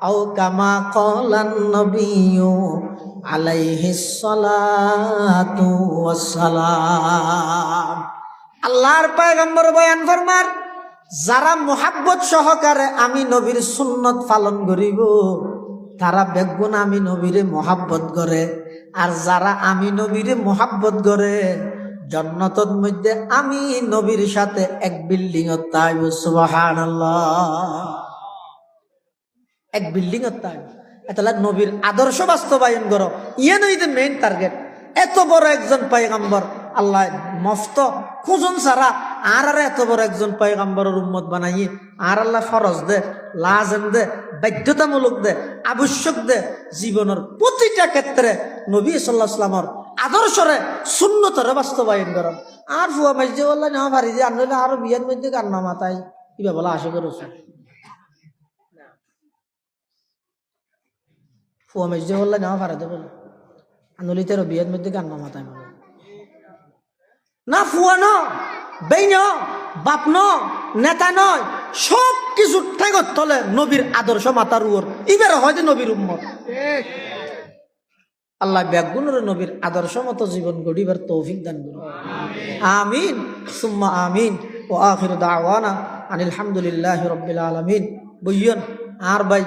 আও কামা ক্বালান নবিয়্যু আলাইহিস সালাতু ওয়াস সালাম। আল্লাহর পয়গম্বর বয়ান ফরমার যারা মোহাব্বত সহকারে আমি নবীর সুন্নত পালন করিব তারা বেগুন আমি নবীরে মোহাব্বত করে। আর যারা আমি নবীরে মোহাব্বত করে জান্নাতের মধ্যে আমি নবীর সাথে এক বিল্ডিং তাই। সুবহানাল্লাহ। এক বিল্ডিং তাই এটা নবীর আদর্শ বাস্তবায়ন করো ইয়ে নই মেইন টার্গেট। এত বড় একজন পয়গম্বর আল্লাহ মফত খুঁজন ছাড়া আর এত বড় একজন পয়গম্বরের উম্মত বানাই আর আল্লাহ ফরজ দে লাজম দে বাধ্যতামূলক দে আবশ্যক দে জীবনের প্রতিটা ক্ষেত্রে নবী সাল্লাল্লাহু আলাইহি ওয়াসাল্লামের আদর্শরে সুন্নতরে বাস্তবায়ন করো। আর ফুয়া মাইজে বললে না পারি যে আনলে আরো বিয়ের মধ্যে গান না মাতাই কিবা বলা আশা করছো ফুয়া মাইজে বললে না পারে দে বলে আনলি তেরো বিয়ের মধ্যে গান না মাতাই মানে না ফুয়া ন বেই ন বাপ ন নেতা নয় সব কিছু ঠেগত তলে নবীর আদর্শ মাতার উপর এবার হয়তো নবীর উম্মত। আল্লাহ ব্যাগুনের নবীর আদর্শ মতো জীবন গড়িবার তৌফিক দান করুন আমিন সুম্মা আমিন। ও আখিরু দাওয়ানা আনিল হামদুলিল্লাহি রাব্বিল আলামিন। বইয়ন আর ভাই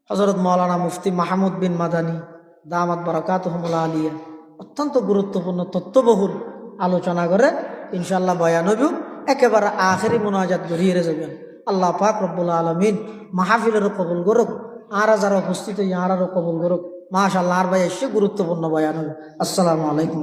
হযরত মাওলানা মুফতি মাহমুদ বিন মাদানী দামাত বারাকাতুহুল আলিয়া অত্যন্ত গুরুত্বপূর্ণ তত্ত্ববহুল আলোচনা করে ইনশাআল্লাহ বয়ান হইব একেবারে আখেরি মুনাজাত গড়িয়ে যাবেন। আল্লাহ পাক রব্বুল আলামিন মাহফিলেরও কবুল করুক আর যারা উপস্থিত ইয়ারারও কবুল করুক। মাশাআল্লাহ আর ভাই এসে গুরুত্বপূর্ণ বয়ান হবে। আসসালামু আলাইকুম।